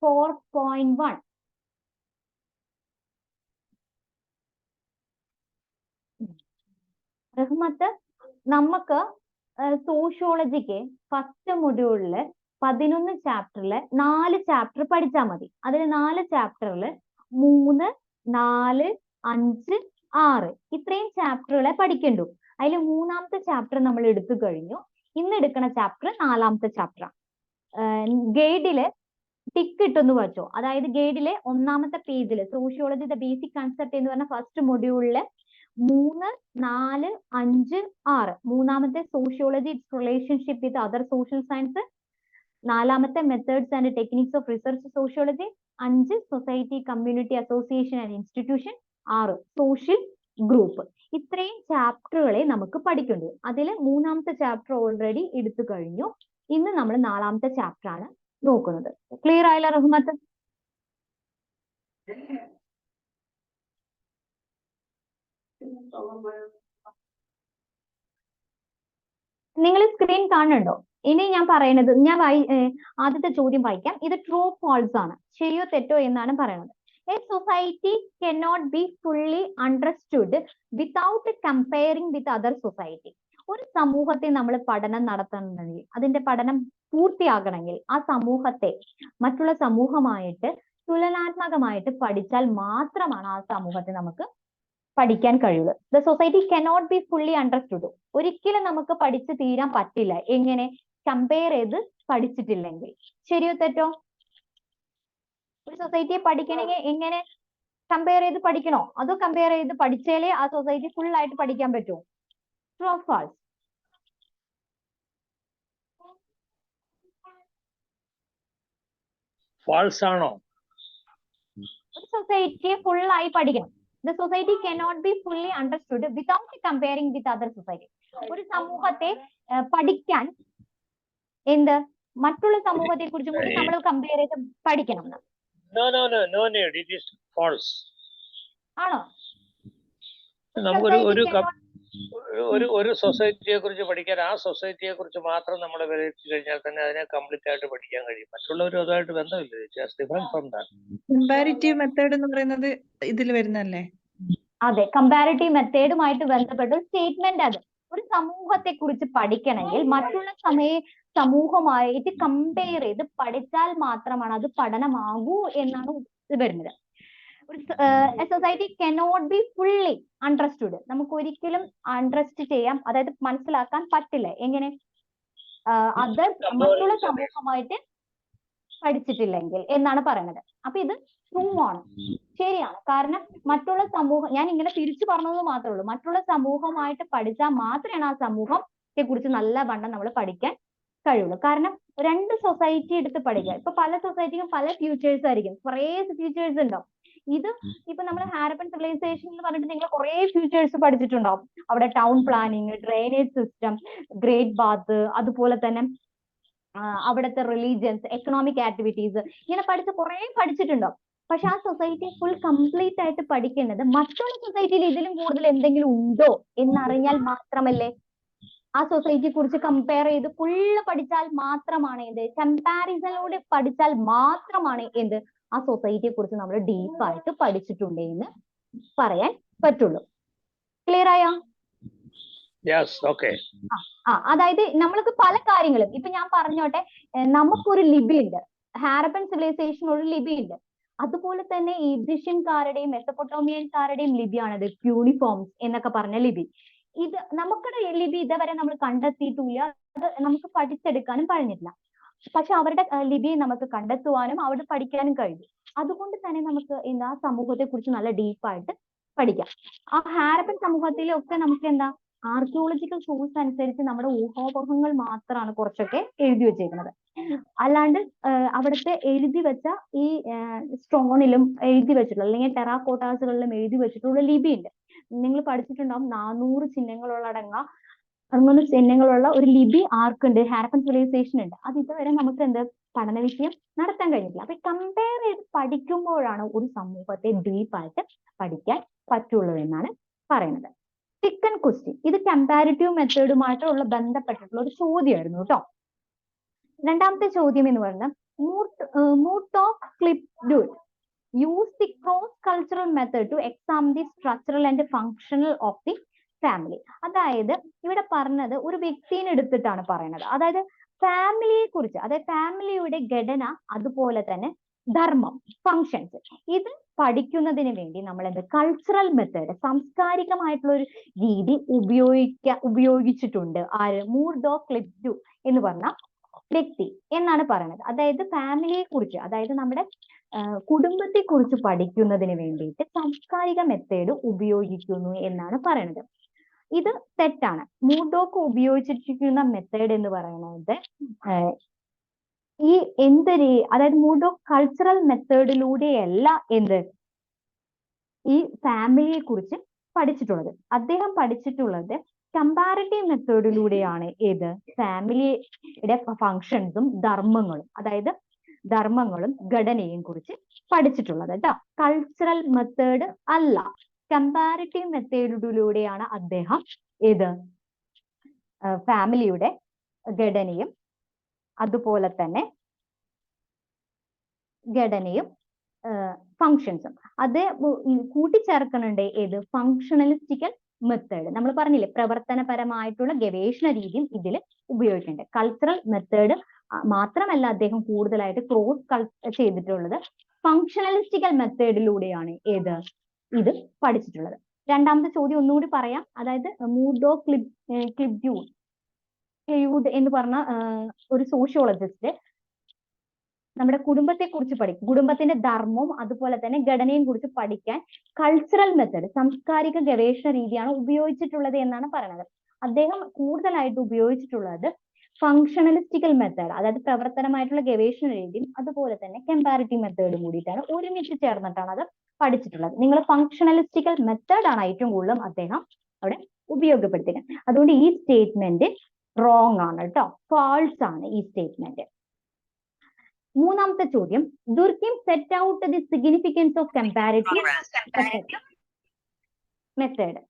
4.1 റഹ്മത്ത്, നമുക്ക് സോഷ്യോളജിക്ക് ഫസ്റ്റ് മൊഡ്യൂളില് 11 ചാപ്റ്ററില് 4 ചാപ്റ്റർ പഠിച്ചാൽ മതി. അതിൽ 4 ചാപ്റ്ററിൽ 3, 4, 5, 6 ഇത്രയും ചാപ്റ്ററുകളെ പഠിക്കണ്ടു. അതിൽ 3ാമത്തെ ചാപ്റ്റർ നമ്മൾ എടുത്തു കഴിഞ്ഞു. ഇന്ന് എടുക്കുന്ന ചാപ്റ്റർ 4ാമത്തെ ചാപ്റ്ററാണ്. ഗൈഡില് ടിക്ക് ഇട്ടെന്ന് വെച്ചോ. അതായത് ഗൈഡിലെ 1ാമത്തെ പേജില് സോഷ്യോളജി ദ ബേസിക് കൺസെപ്റ്റ് എന്ന് പറഞ്ഞ ഫസ്റ്റ് മൊഡ്യൂളില് 3, 4, 5, 6 3ാമത്തെ sociology its relationship with other social science, 4ാമത്തെ methods and techniques of research sociology, 5 society, community, association and institution, 6 social group. ഇത്രയും ചാപ്റ്ററുകളെ നമുക്ക് പഠിക്കേണ്ടത്. അതിൽ 3ാമത്തെ ചാപ്റ്റർ ഓൾറെഡി എടുത്തു കഴിഞ്ഞു. ഇന്ന് നമ്മൾ 4ാമത്തെ ചാപ്റ്റർ ആണ് നോക്കുന്നത്. ക്ലിയർ ആയല്ലോ റഹ്മത്ത്? നിങ്ങൾ സ്ക്രീൻ കാണുന്നുണ്ടോ? ഇനി ഞാൻ പറയുന്നത്, ഞാൻ ആദ്യത്തെ ചോദ്യം വായിക്കാം. ഇത് ട്രൂ ഫാൾസ് ആണ്, ശരിയോ തെറ്റോ എന്നാണ് പറയുന്നത്. A society cannot be fully understood without comparing with other society. ഒരു സമൂഹത്തെ നമ്മൾ പഠനം നടത്തണമെങ്കിൽ, അതിന്റെ പഠനം പൂർത്തിയാകണമെങ്കിൽ ആ സമൂഹത്തെ മറ്റുള്ള സമൂഹമായിട്ട് തുലനാത്മകമായിട്ട് പഠിച്ചാൽ മാത്രമാണ് ആ സമൂഹത്തെ നമുക്ക് പഠിക്കാൻ കഴിയുള്ളൂ. The society cannot be fully understood. ഒരിക്കലും നമുക്ക് പഠിച്ചു തീരാൻ പറ്റില്ല. എങ്ങനെ? കമ്പയർ ചെയ്ത് പഠിച്ചിട്ടില്ലെങ്കിൽ. ശരിയോ തെറ്റോ? ഒരു സൊസൈറ്റിയെ പഠിക്കണമെങ്കിൽ എങ്ങനെ? കമ്പയർ ചെയ്ത് പഠിക്കണോ? അതോ കമ്പയർ ചെയ്ത് പഠിച്ചാലേ ആ സൊസൈറ്റി ഫുൾ ആയിട്ട് പഠിക്കാൻ പറ്റുമോ? True or false? false ആണോ? ഒരു സൊസൈറ്റിയെ ഫുൾ ആയി പഠിക്കണം. The society cannot be fully understood without comparing with other society. ഒരു സമൂഹത്തെ പഠിക്കാൻ മറ്റുള്ള സമൂഹത്തെ കുറിച്ചും കൂടി നമ്മൾ കമ്പയർ ചെയ്ത് പഠിക്കണം. No need. It is false. ആണോ? ഒരു സൊസൈറ്റിയെ കുറിച്ച് പഠിക്കാൻ ആ സൊസൈറ്റിയെ കുറിച്ച് മാത്രം നമ്മൾ വിലയിരുത്തി കഴിഞ്ഞാൽ തന്നെ അതിനെ കംപ്ലീറ്റ് ആയിട്ട് പഠിക്കാൻ കഴിയും. മറ്റുള്ളവരും അതുമായിട്ട് ബന്ധമില്ല. കമ്പാരിറ്റീവ് മെത്തേഡ് എന്ന് പറയുന്നത് ഇതിൽ വരുന്നല്ലേ? അതെ, കമ്പാരിറ്റീവ് മെത്തേഡുമായിട്ട് ബന്ധപ്പെട്ട ഒരു സ്റ്റേറ്റ്മെന്റ് അത്. ഒരു സമൂഹത്തെ കുറിച്ച് പഠിക്കണമെങ്കിൽ മറ്റുള്ള സമൂഹമായിട്ട് കമ്പയർ ചെയ്ത് പഠിച്ചാൽ മാത്രമാണ് അത് പഠനമാകൂ എന്നാണ് ഇത് വരുന്നത്. ഒരു society cannot be fully understood. നമുക്ക് ഒരിക്കലും അണ്ടർസ്റ്റാൻഡ് ചെയ്യാൻ, അതായത് മനസ്സിലാക്കാൻ പറ്റില്ല. എങ്ങനെ? മറ്റുള്ള സമൂഹമായിട്ട് പഠിച്ചിട്ടില്ലെങ്കിൽ എന്നാണ് പറയുന്നത്. അപ്പൊ ഇത് ട്രൂ ആണ്, ശരിയാണ്. കാരണം മറ്റുള്ള സമൂഹം, ഞാൻ ഇങ്ങനെ തിരിച്ചു പറഞ്ഞത് മാത്രമേ ഉള്ളൂ. മറ്റുള്ള സമൂഹമായിട്ട് പഠിച്ചാൽ മാത്രമാണ് ആ സമൂഹത്തെ കുറിച്ച് നല്ല വണ്ണം നമ്മൾ പഠിക്കാൻ കഴിയുള്ളൂ. കാരണം രണ്ട് സൊസൈറ്റി എടുത്ത് പഠിക്കുക, ഇപ്പൊ പല സൊസൈറ്റിക്കും പല ഫ്യൂച്ചേഴ്സ് ആയിരിക്കും, കുറേ ഫ്യൂച്ചേഴ്സ് ഉണ്ടാവും. ഇത് ഇപ്പൊ നമ്മൾ ഹാരപ്പൻ സിവിലൈസേഷൻ എന്ന് പറഞ്ഞിട്ട് നിങ്ങൾ കുറെ ഫ്യൂച്ചേഴ്സ് പഠിച്ചിട്ടുണ്ടാവും. അവിടെ town planning, drainage system, great bath, അതുപോലെ തന്നെ അവിടുത്തെ റിലീജിയൻസ്, എക്കണോമിക് ആക്ടിവിറ്റീസ്, ഇങ്ങനെ പഠിച്ചിട്ടുണ്ടാവും. പക്ഷെ ആ സൊസൈറ്റി ഫുൾ കംപ്ലീറ്റ് ആയിട്ട് പഠിക്കേണ്ടത് മറ്റുള്ള സൊസൈറ്റിയിൽ ഇതിലും കൂടുതൽ എന്തെങ്കിലും ഉണ്ടോ എന്നറിഞ്ഞാൽ മാത്രമല്ലേ. ആ സൊസൈറ്റിയെ കുറിച്ച് കമ്പയർ ചെയ്ത് ഫുള്ള് പഠിച്ചാൽ മാത്രമാണ് കമ്പാരിസണിലൂടെ പഠിച്ചാൽ മാത്രമാണ് ആ സൊസൈറ്റിയെ കുറിച്ച് നമ്മൾ ഡീപ്പായിട്ട് പഠിച്ചിട്ടുണ്ട് എന്ന് പറയാൻ പറ്റുള്ളൂ. ക്ലിയർ ആയോ? അതായത് നമ്മൾക്ക് പല കാര്യങ്ങളും, ഇപ്പൊ ഞാൻ പറഞ്ഞോട്ടെ, നമുക്കൊരു ലിപി ഉണ്ട്, ഹാരപ്പൻ സിവിലൈസേഷൻ ഒരു ലിപി ഉണ്ട്. അതുപോലെ തന്നെ ഈജിപ്ഷ്യൻകാരുടെയും മെസപ്പൊട്ടോമിയൻകാരുടെയും ലിപിയാണത് ക്യൂണിഫോംസ് എന്നൊക്കെ പറഞ്ഞ ലിപി. ഇത് നമുക്കുടെ ലിപി ഇതുവരെ നമ്മൾ കണ്ടെത്തിയിട്ടില്ല, അത് നമുക്ക് പഠിച്ചെടുക്കാനും കഴിഞ്ഞിട്ടില്ല. പക്ഷെ അവരുടെ ലിപി നമുക്ക് കണ്ടെത്തുവാനും അവിടെ പഠിക്കാനും കഴിയും. അതുകൊണ്ട് തന്നെ നമുക്ക് ആ സമൂഹത്തെ കുറിച്ച് നല്ല ഡീപ്പായിട്ട് പഠിക്കാം. ആ ഹാരപ്പൻ സമൂഹത്തിലൊക്കെ നമുക്ക് ആർക്കിയോളജിക്കൽ സോഴ്സ് അനുസരിച്ച് നമ്മുടെ ഊഹാപോഹങ്ങൾ മാത്രമാണ് കുറച്ചൊക്കെ എഴുതി വെച്ചേക്കുന്നത്. അല്ലാണ്ട് അവിടുത്തെ എഴുതി വെച്ച ഈ സ്റ്റോണിലും എഴുതി വെച്ചിട്ടുള്ള, അല്ലെങ്കിൽ ടെറാക്കോട്ടാസുകളിലും എഴുതി വെച്ചിട്ടുള്ള ലിപി ഉണ്ട്. നിങ്ങൾ പഠിച്ചിട്ടുണ്ടാവും 400 ചിഹ്നങ്ങളുള്ള ഒരു ലിപി ആർക്കുണ്ട്? ഹാരപ്പൻ സിവിലൈസേഷൻ ഉണ്ട്. അത് ഇതുവരെ നമുക്ക് പഠന വിഷയം നടത്താൻ കഴിഞ്ഞിട്ടില്ല. അപ്പൊ കമ്പയർ ചെയ്ത് പഠിക്കുമ്പോഴാണ് ഒരു സമൂഹത്തെ ഡീപ്പായിട്ട് പഠിക്കാൻ പറ്റുള്ളൂ എന്നാണ് പറയുന്നത്. സെക്കൻഡ് ക്വസ്റ്റ്യൻ, ഇത് കമ്പാരിറ്റീവ് മെത്തേഡുമായിട്ടുള്ള ബന്ധപ്പെട്ടിട്ടുള്ള ഒരു ചോദ്യമായിരുന്നു കേട്ടോ. രണ്ടാമത്തെ ചോദ്യം എന്ന് പറയുന്നത് മൂർടോക്ക് ക്ലിപ്ഡ്യൂൾ use the cross-cultural method to examine the structural and functional of the family. അതായത് ഇവിടെ പറഞ്ഞത് ഒരു വ്യക്തിനെ എടുത്തിട്ടാണ് പറയുന്നത്. അതായത് ഫാമിലിയെ കുറിച്ച്, അതായത് ഫാമിലിയുടെ ഘടന, അതുപോലെ തന്നെ ധർമ്മം, ഫങ്ഷൻസ്, ഇത് പഠിക്കുന്നതിന് വേണ്ടി നമ്മൾ കൾച്ചറൽ മെത്തേഡ്, സാംസ്കാരികമായിട്ടുള്ള ഒരു രീതി ഉപയോഗിച്ചിട്ടുണ്ട്. ആര്? മൂർടോക്ക് ക്ലിപ്ഡ്യൂൾ എന്ന് പറഞ്ഞ വ്യക്തി എന്നാണ് പറയുന്നത്. അതായത് ഫാമിലിയെ കുറിച്ച്, അതായത് നമ്മുടെ കുടുംബത്തെ കുറിച്ച് പഠിക്കുന്നതിന് വേണ്ടിയിട്ട് സാംസ്കാരിക മെത്തേഡ് ഉപയോഗിക്കുന്നു എന്നാണ് പറയുന്നത്. ഇത് തെറ്റാണ്. മൂർടോക്ക് ഉപയോഗിച്ചിരിക്കുന്ന മെത്തേഡ് എന്ന് പറയുന്നത് അതായത് മൂർടോക്ക് കൾച്ചറൽ മെത്തേഡിലൂടെയല്ല ഈ ഫാമിലിയെ കുറിച്ച് പഠിച്ചിട്ടുള്ളത്. അദ്ദേഹം പഠിച്ചിട്ടുള്ളത് കമ്പാരിറ്റീവ് മെത്തേഡിലൂടെയാണ്. ഫാമിലിയുടെ ഫങ്ഷൻസും ധർമ്മങ്ങളും, അതായത് ധർമ്മങ്ങളും ഘടനയും കുറിച്ച് പഠിച്ചിട്ടുള്ളത് കേട്ടോ. കൾച്ചറൽ മെത്തേഡ് അല്ല, കമ്പാരിറ്റീവ് മെത്തേഡിലൂടെയാണ് അദ്ദേഹം ഫാമിലിയുടെ ഘടനയും അതുപോലെ തന്നെ ഫങ്ഷൻസും അത് കൂട്ടിച്ചേർക്കുന്നുണ്ട്. ഫങ്ഷണലിസ്റ്റിക്കൽ മെത്തേഡ് നമ്മൾ പറഞ്ഞില്ലേ, പ്രവർത്തനപരമായിട്ടുള്ള ഗവേഷണ രീതിയും ഇതിൽ ഉപയോഗിക്കുന്നുണ്ട്. കൾച്ചറൽ മെത്തേഡ് മാത്രമല്ല അദ്ദേഹം കൂടുതലായിട്ട് ക്രോസ് ചെയ്തിട്ടുള്ളത് ഫങ്ഷണലിസ്റ്റിക്കൽ മെത്തേഡിലൂടെയാണ് ഇത് പഠിച്ചിട്ടുള്ളത്. രണ്ടാമത്തെ ചോദ്യം ഒന്നുകൂടി പറയാം. അതായത് മൂർടോക്ക് ക്ലിപ്ഡ്യൂൾ എന്ന് പറഞ്ഞ ഒരു സോഷ്യോളജിസ്റ്റ് നമ്മുടെ കുടുംബത്തെ കുറിച്ച് പഠിക്കും, കുടുംബത്തിന്റെ ധർമ്മവും അതുപോലെ തന്നെ ഘടനയും കുറിച്ച് പഠിക്കാൻ കൾച്ചറൽ മെത്തേഡ്, സാംസ്കാരിക ഗവേഷണ രീതിയാണ് ഉപയോഗിച്ചിട്ടുള്ളത് എന്നാണ് പറയുന്നത്. അദ്ദേഹം കൂടുതലായിട്ട് ഉപയോഗിച്ചിട്ടുള്ളത് ഫങ്ഷണലിസ്റ്റിക്കൽ മെത്തേഡ്, അതായത് പ്രവർത്തനമായിട്ടുള്ള ഗവേഷണ രീതിയും അതുപോലെ തന്നെ കമ്പാരിറ്റീവ് മെത്തേഡും കൂടിയിട്ടാണ് ഒരുമിച്ച് ചേർന്നിട്ടാണ് അത് പഠിച്ചിട്ടുള്ളത്. നിങ്ങൾ ഫങ്ഷണലിസ്റ്റിക്കൽ മെത്തേഡ് ആണ് ഏറ്റവും കൂടുതലും അദ്ദേഹം അവിടെ ഉപയോഗപ്പെടുത്തുക. അതുകൊണ്ട് ഈ സ്റ്റേറ്റ്മെന്റ് റോങ് ആണ് കേട്ടോ, ഫാൾസ് ആണ് ഈ സ്റ്റേറ്റ്മെന്റ്. മൂന്നാമത്തെ ചോദ്യം, Durkheim set out the significance of comparative method.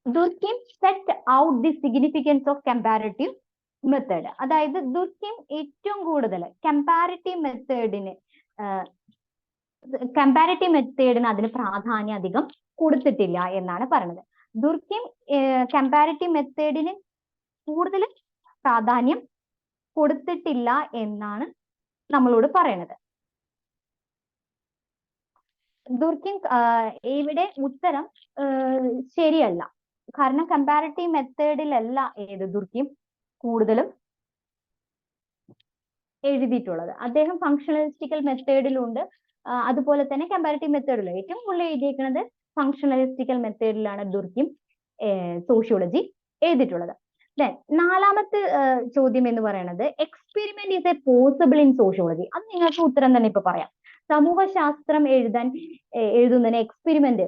Durkheim set out the significance of comparative method, അതായത് ദുർക്കിം ഏറ്റവും കൂടുതൽ കമ്പാരിറ്റീവ് മെത്തേഡിന് അതിന് പ്രാധാന്യം അധികം കൊടുത്തിട്ടില്ല എന്നാണ് പറയുന്നത്. ദുർക്കിം കമ്പാരിറ്റീവ് മെത്തേഡിന് കൂടുതൽ പ്രാധാന്യം കൊടുത്തിട്ടില്ല എന്നാണ് നമ്മളോട് പറയുന്നത്. ദുർക്കിം ഇവിടെ ഉത്തരം ശരിയല്ല. കാരണം കമ്പാരിറ്റീവ് മെത്തേഡിലല്ല ദുർക്കിം കൂടുതലും എഴുതിയിട്ടുള്ളത്. അദ്ദേഹം ഫങ്ഷണലിസ്റ്റിക്കൽ മെത്തേഡിലുണ്ട്, അതുപോലെ തന്നെ കമ്പാരിറ്റീവ് മെത്തേഡിലും. ഏറ്റവും കൂടുതൽ എഴുതിയിരിക്കുന്നത് ഫങ്ഷണലിസ്റ്റിക്കൽ മെത്തേഡിലാണ് ദുർക്കിം സോഷ്യോളജി എഴുതിയിട്ടുള്ളത്. നാലാമത്തെ ചോദ്യം എന്ന് പറയുന്നത്, experiment is A possible in sociology. അത് നിങ്ങൾക്ക് ഉത്തരം തന്നെ ഇപ്പൊ പറയാം. സമൂഹശാസ്ത്രം എഴുതുന്നതിന് എക്സ്പെരിമെന്റ്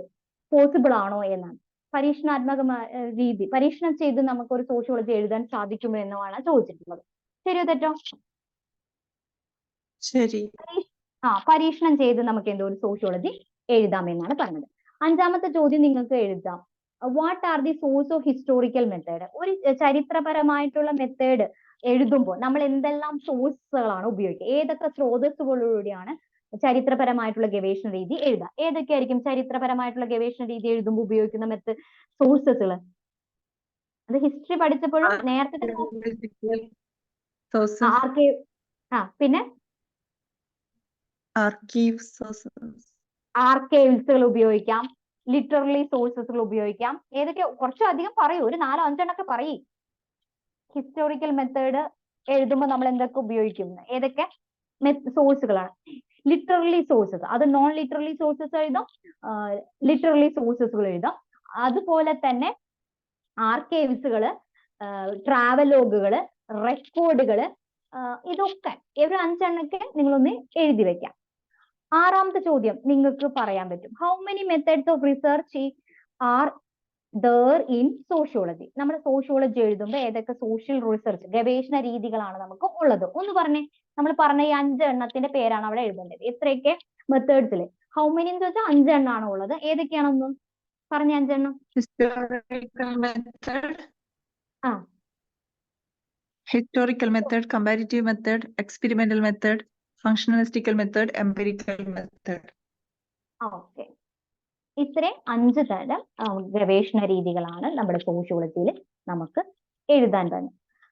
പോസിബിൾ ആണോ എന്നാണ്. പരീക്ഷണാത്മകമായ രീതി, പരീക്ഷണം ചെയ്ത് നമുക്ക് ഒരു സോഷ്യോളജി എഴുതാൻ സാധിക്കുമോ എന്നാണ് ചോദിച്ചിട്ടുള്ളത്. ശരിയോ തെറ്റോ? ശരി. പരീക്ഷണം ചെയ്ത് നമുക്ക് എന്തോ ഒരു സോഷ്യോളജി എഴുതാമെന്നാണ് പറഞ്ഞത്. അഞ്ചാമത്തെ ചോദ്യം നിങ്ങൾക്ക് എഴുതാം, what are the source of historical method. ഒരു ചരിത്രപരമായിട്ടുള്ള മെത്തേഡ് എഴുതുമ്പോൾ നമ്മൾ എന്തെല്ലാം സോഴ്സുകളാണ് ഉപയോഗിക്കുക, ഏതൊക്കെ സ്രോതസ്സുകളിലൂടെയാണ് ചരിത്രപരമായിട്ടുള്ള ഗവേഷണ രീതി എഴുതുക. ഏതൊക്കെയായിരിക്കും ചരിത്രപരമായിട്ടുള്ള ഗവേഷണ രീതി എഴുതുമ്പോൾ ഉപയോഗിക്കുന്ന സോഴ്സസുകൾ? അത് ഹിസ്റ്ററി പഠിച്ചപ്പോഴും നേരത്തെ പിന്നെ ആർക്കൈവ്സുകൾ ഉപയോഗിക്കാം, ലിറ്റററി സോഴ്സസുകൾ ഉപയോഗിക്കാം. ഏതൊക്കെ? കുറച്ചധികം പറയൂ, ഒരു 4-5 ഒക്കെ പറയൂ. ഹിസ്റ്റോറിക്കൽ മെത്തേഡ് എഴുതുമ്പോൾ നമ്മൾ എന്തൊക്കെ ഉപയോഗിക്കും, ഏതൊക്കെ സോഴ്സുകളാണ്? ലിറ്റററി സോഴ്സസ്, അത് നോൺ ലിറ്റററി സോഴ്സസ് എഴുതാം, ലിറ്റററി സോഴ്സസുകൾ എഴുതാം. അതുപോലെ തന്നെ ആർക്കൈവ്സുകള്, ട്രാവലോഗുകള്, റെക്കോർഡുകള്, ഇതൊക്കെ ഒരു 5 എണ്ണൊക്കെ നിങ്ങളൊന്ന് എഴുതി വെക്കാം. ആറാമത്തെ ചോദ്യം നിങ്ങൾക്ക് പറയാൻ പറ്റും, how many methods of research are there in sociology. നമ്മൾ സോഷ്യോളജി എഴുതുമ്പോൾ ഏതൊക്കെ സോഷ്യൽ റിസർച്ച് ഗവേഷണ രീതികളാണ് നമുക്ക് ഉള്ളത്? ഒന്ന് പറഞ്ഞേ. നമ്മൾ പറഞ്ഞ ഈ 5 എണ്ണത്തിന്റെ പേരാണ് അവിടെ എഴുതേണ്ടത്. എത്രയൊക്കെ മെത്തേഡ്സിൽ? ഹൗ മെനി എന്ന് വെച്ചാൽ 5 എണ്ണാണ് ഉള്ളത്. ഏതൊക്കെയാണെന്നും പറഞ്ഞ 5 എണ്ണം. Historical method, comparative method, experimental method, functionalistical method, empirical method. Okay, ഇത്രയും 5 തരം ഗവേഷണ രീതികളാണ് നമ്മുടെ സോഷ്യോളജിയിൽ നമുക്ക് എഴുതാൻ തന്നെ.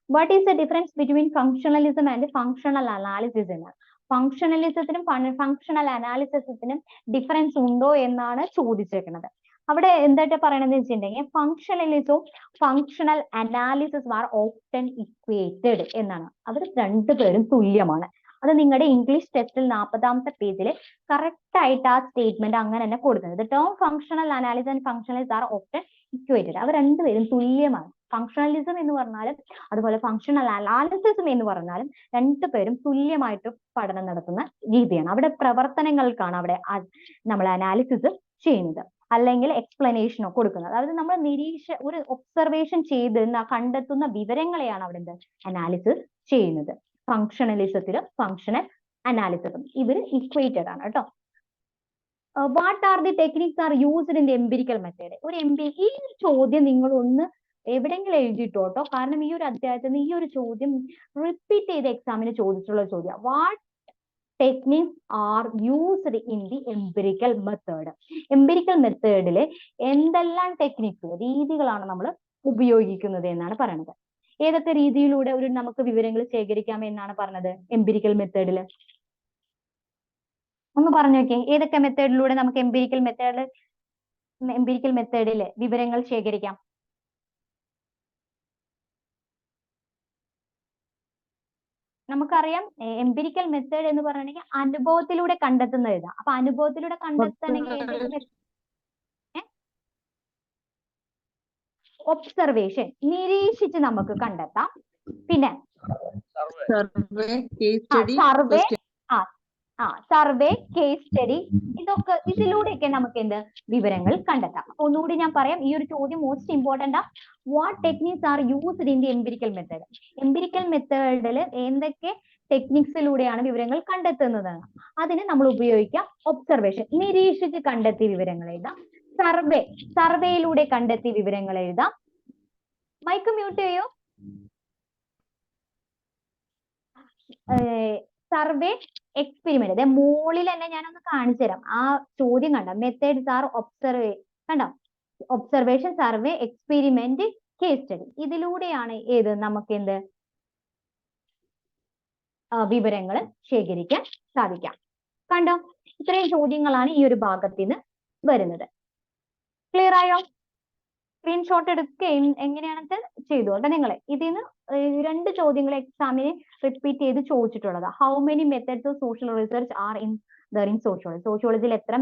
What is the difference between functionalism and functional analysis എന്നാണ്. ഫങ്ഷണലിസത്തിനും ഫങ്ഷണൽ അനാലിസിസത്തിനും ഡിഫറൻസ് ഉണ്ടോ എന്നാണ് ചോദിച്ചേക്കുന്നത്. അവിടെ എന്തായിട്ട് പറയണമെന്ന് വെച്ചിട്ടുണ്ടെങ്കിൽ ഫങ്ഷണലിസവും ഫങ്ഷണൽ അനാലിസിസും ആർ ഓഫ്റ്റൻ ഇക്വേറ്റഡ് എന്നാണ്. അവർ രണ്ടുപേരും തുല്യമാണ്. അത് നിങ്ങളുടെ ഇംഗ്ലീഷ് ടെസ്റ്റിൽ 40ാമത്തെ പേജിൽ കറക്റ്റ് ആയിട്ട് ആ സ്റ്റേറ്റ്മെന്റ് അങ്ങനെ തന്നെ കൊടുക്കുന്നത്. Term functional analysis and functionalism are often equated. അവർ രണ്ടുപേരും തുല്യമാണ്. ഫങ്ഷണലിസം എന്ന് പറഞ്ഞാലും അതുപോലെ ഫങ്ഷണൽ അനാലിസിസം എന്ന് പറഞ്ഞാലും രണ്ടുപേരും തുല്യമായിട്ട് പഠനം നടത്തുന്ന രീതിയാണ്. അവിടെ പ്രവർത്തനങ്ങൾക്കാണ് അവിടെ നമ്മൾ അനാലിസിസ് ചെയ്യുന്നത്, അല്ലെങ്കിൽ എക്സ്പ്ലനേഷനോ കൊടുക്കുന്നത്. അതായത് നമ്മൾ ഒരു ഒബ്സർവേഷൻ ചെയ്ത് കണ്ടെത്തുന്ന വിവരങ്ങളെയാണ് അവിടെ അനാലിസിസ് ചെയ്യുന്നത്. ഫങ്ഷണലിസത്തിലും ഫങ്ഷണൽ അനാലിസിസും ഇവർ ഇക്വേറ്റഡ് ആണ് കേട്ടോ. What are the techniques are used in the empirical method. ഈ ചോദ്യം നിങ്ങൾ ഒന്ന് എവിടെയെങ്കിലും എഴുതിയിട്ടോ കാരണം ഈ ഒരു അധ്യായത്തിൽ നിന്ന് ഈ ഒരു ചോദ്യം റിപ്പീറ്റ് ചെയ്ത് എക്സാമിന് ചോദിച്ചിട്ടുള്ള ചോദ്യം. What techniques are used in the empirical method. Empirical മെത്തേഡിൽ എന്തെല്ലാം ടെക്നിക്സ്, രീതികളാണ് നമ്മൾ ഉപയോഗിക്കുന്നത് എന്നാണ് പറയുന്നത്. ഏതൊക്കെ രീതിയിലൂടെ നമുക്ക് വിവരങ്ങൾ ശേഖരിക്കാം എന്നാണ് പറഞ്ഞത് എംപിരിക്കൽ മെത്തേഡിൽ? ഒന്ന് പറഞ്ഞു നോക്കിയേ, ഏതൊക്കെ മെത്തേഡിലൂടെ നമുക്ക് എംപിരിക്കൽ മെത്തേഡിൽ വിവരങ്ങൾ ശേഖരിക്കാം? നമുക്കറിയാം എംപിരിക്കൽ മെത്തേഡ് എന്ന് പറഞ്ഞിട്ടുണ്ടെങ്കിൽ അനുഭവത്തിലൂടെ കണ്ടെത്തുന്ന ഇതാ. അപ്പൊ അനുഭവത്തിലൂടെ കണ്ടെത്തണമെങ്കിൽ ഒബ്സർവേഷൻ നിരീക്ഷിച്ച് നമുക്ക് കണ്ടെത്താം. പിന്നെ survey, case study, survey, survey, case study, ഇതിലൂടെയൊക്കെ നമുക്ക് എന്ത് വിവരങ്ങൾ കണ്ടെത്താം. അപ്പൊ ഒന്നുകൂടി ഞാൻ പറയാം, ഈ ഒരു ചോദ്യം most important. What techniques are used in the empirical method? Empirical മെത്തേഡിൽ എന്തൊക്കെ ടെക്നിക്സിലൂടെയാണ് വിവരങ്ങൾ കണ്ടെത്തുന്നത്? അതിന് നമ്മൾ ഉപയോഗിക്കാം ഒബ്സർവേഷൻ, നിരീക്ഷിച്ച് കണ്ടെത്തിയ വിവരങ്ങൾ എഴുതാം. സർവേ, സർവേയിലൂടെ കണ്ടെത്തിയ വിവരങ്ങൾ എഴുതാം. മൈക്ക് മ്യൂട്ട് ചെയ്യോ? Survey, experiment. അതെ, മുകളിൽ തന്നെ ഞാനൊന്ന് കാണിച്ചു തരാം. ആ ചോദ്യം കണ്ട മെത്തേഡ്സ് ആർ കണ്ടോ? Observation, survey, experiment, case study. ഇതിലൂടെയാണ് ഏത് നമുക്ക് എന്ത് വിവരങ്ങൾ ശേഖരിക്കാൻ സാധിക്കാം. കണ്ടോ? ഇത്രയും ചോദ്യങ്ങളാണ് ഈ ഒരു ഭാഗത്ത് നിന്ന് വരുന്നത്. ക്ലിയർ ആയോ? സ്ക്രീൻഷോട്ട് എടുക്കുകയും എങ്ങനെയാണെന്ന് ചെയ്തോട്ടെ നിങ്ങൾ. ഇതിന്ന് 2 ചോദ്യങ്ങൾ എക്സാമിന് റിപ്പീറ്റ് ചെയ്ത് ചോദിച്ചിട്ടുള്ളത്. How many methods of social research are in sociology? സോഷ്യോളജിയിൽ എത്ര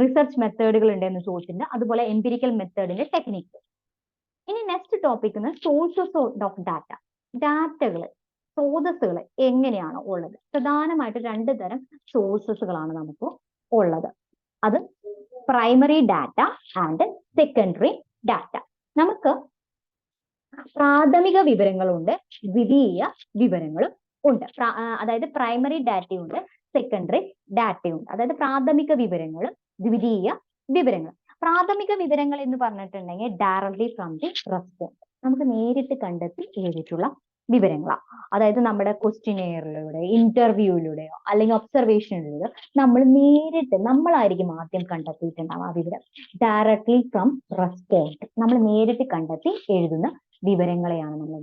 റിസർച്ച് മെത്തേഡുകൾ ഉണ്ടെന്ന് ചോദിച്ചിട്ടുണ്ട്. അതുപോലെ എംപിരിക്കൽ മെത്തേഡിന്റെ ടെക്നിക്സ്. ഇനി next topic sources of data. ഡാറ്റകൾ, സ്രോതസ്സുകൾ എങ്ങനെയാണ് ഉള്ളത്? പ്രധാനമായിട്ട് 2 തരം സോഴ്സസുകളാണ് നമുക്ക് ഉള്ളത്. അത് primary data and secondary data. നമുക്ക് പ്രാഥമിക വിവരങ്ങളുണ്ട്, ദ്വിതീയ വിവരങ്ങളും ഉണ്ട്. അതായത് പ്രൈമറി ഡാറ്റയുണ്ട്, സെക്കൻഡറി ഡാറ്റയുണ്ട്. അതായത് പ്രാഥമിക വിവരങ്ങളും ദ്വിതീയ വിവരങ്ങളും. പ്രാഥമിക വിവരങ്ങൾ എന്ന് പറഞ്ഞിട്ടുണ്ടെങ്കിൽ ഡയറക്ട്ലി ഫ്രം ദി റെസ്പോണ്ട്, നമുക്ക് നേരിട്ട് കണ്ടെത്തി എഴുതിയിട്ടുള്ള വിവരങ്ങളാണ്. അതായത് നമ്മുടെ ക്വസ്റ്റിനെയറിലൂടെ, ഇന്റർവ്യൂയിലൂടെയോ അല്ലെങ്കിൽ ഒബ്സർവേഷനിലൂടെയോ നമ്മളായിരിക്കും ആദ്യം കണ്ടെത്തിയിട്ടുണ്ടാവും ആ വിവരം. ഡയറക്ട്ലി ഫ്രം റെസ്പോണ്ട്, നമ്മൾ നേരിട്ട് കണ്ടെത്തി എഴുതുന്ന വിവരങ്ങളെയാണ് നമ്മൾ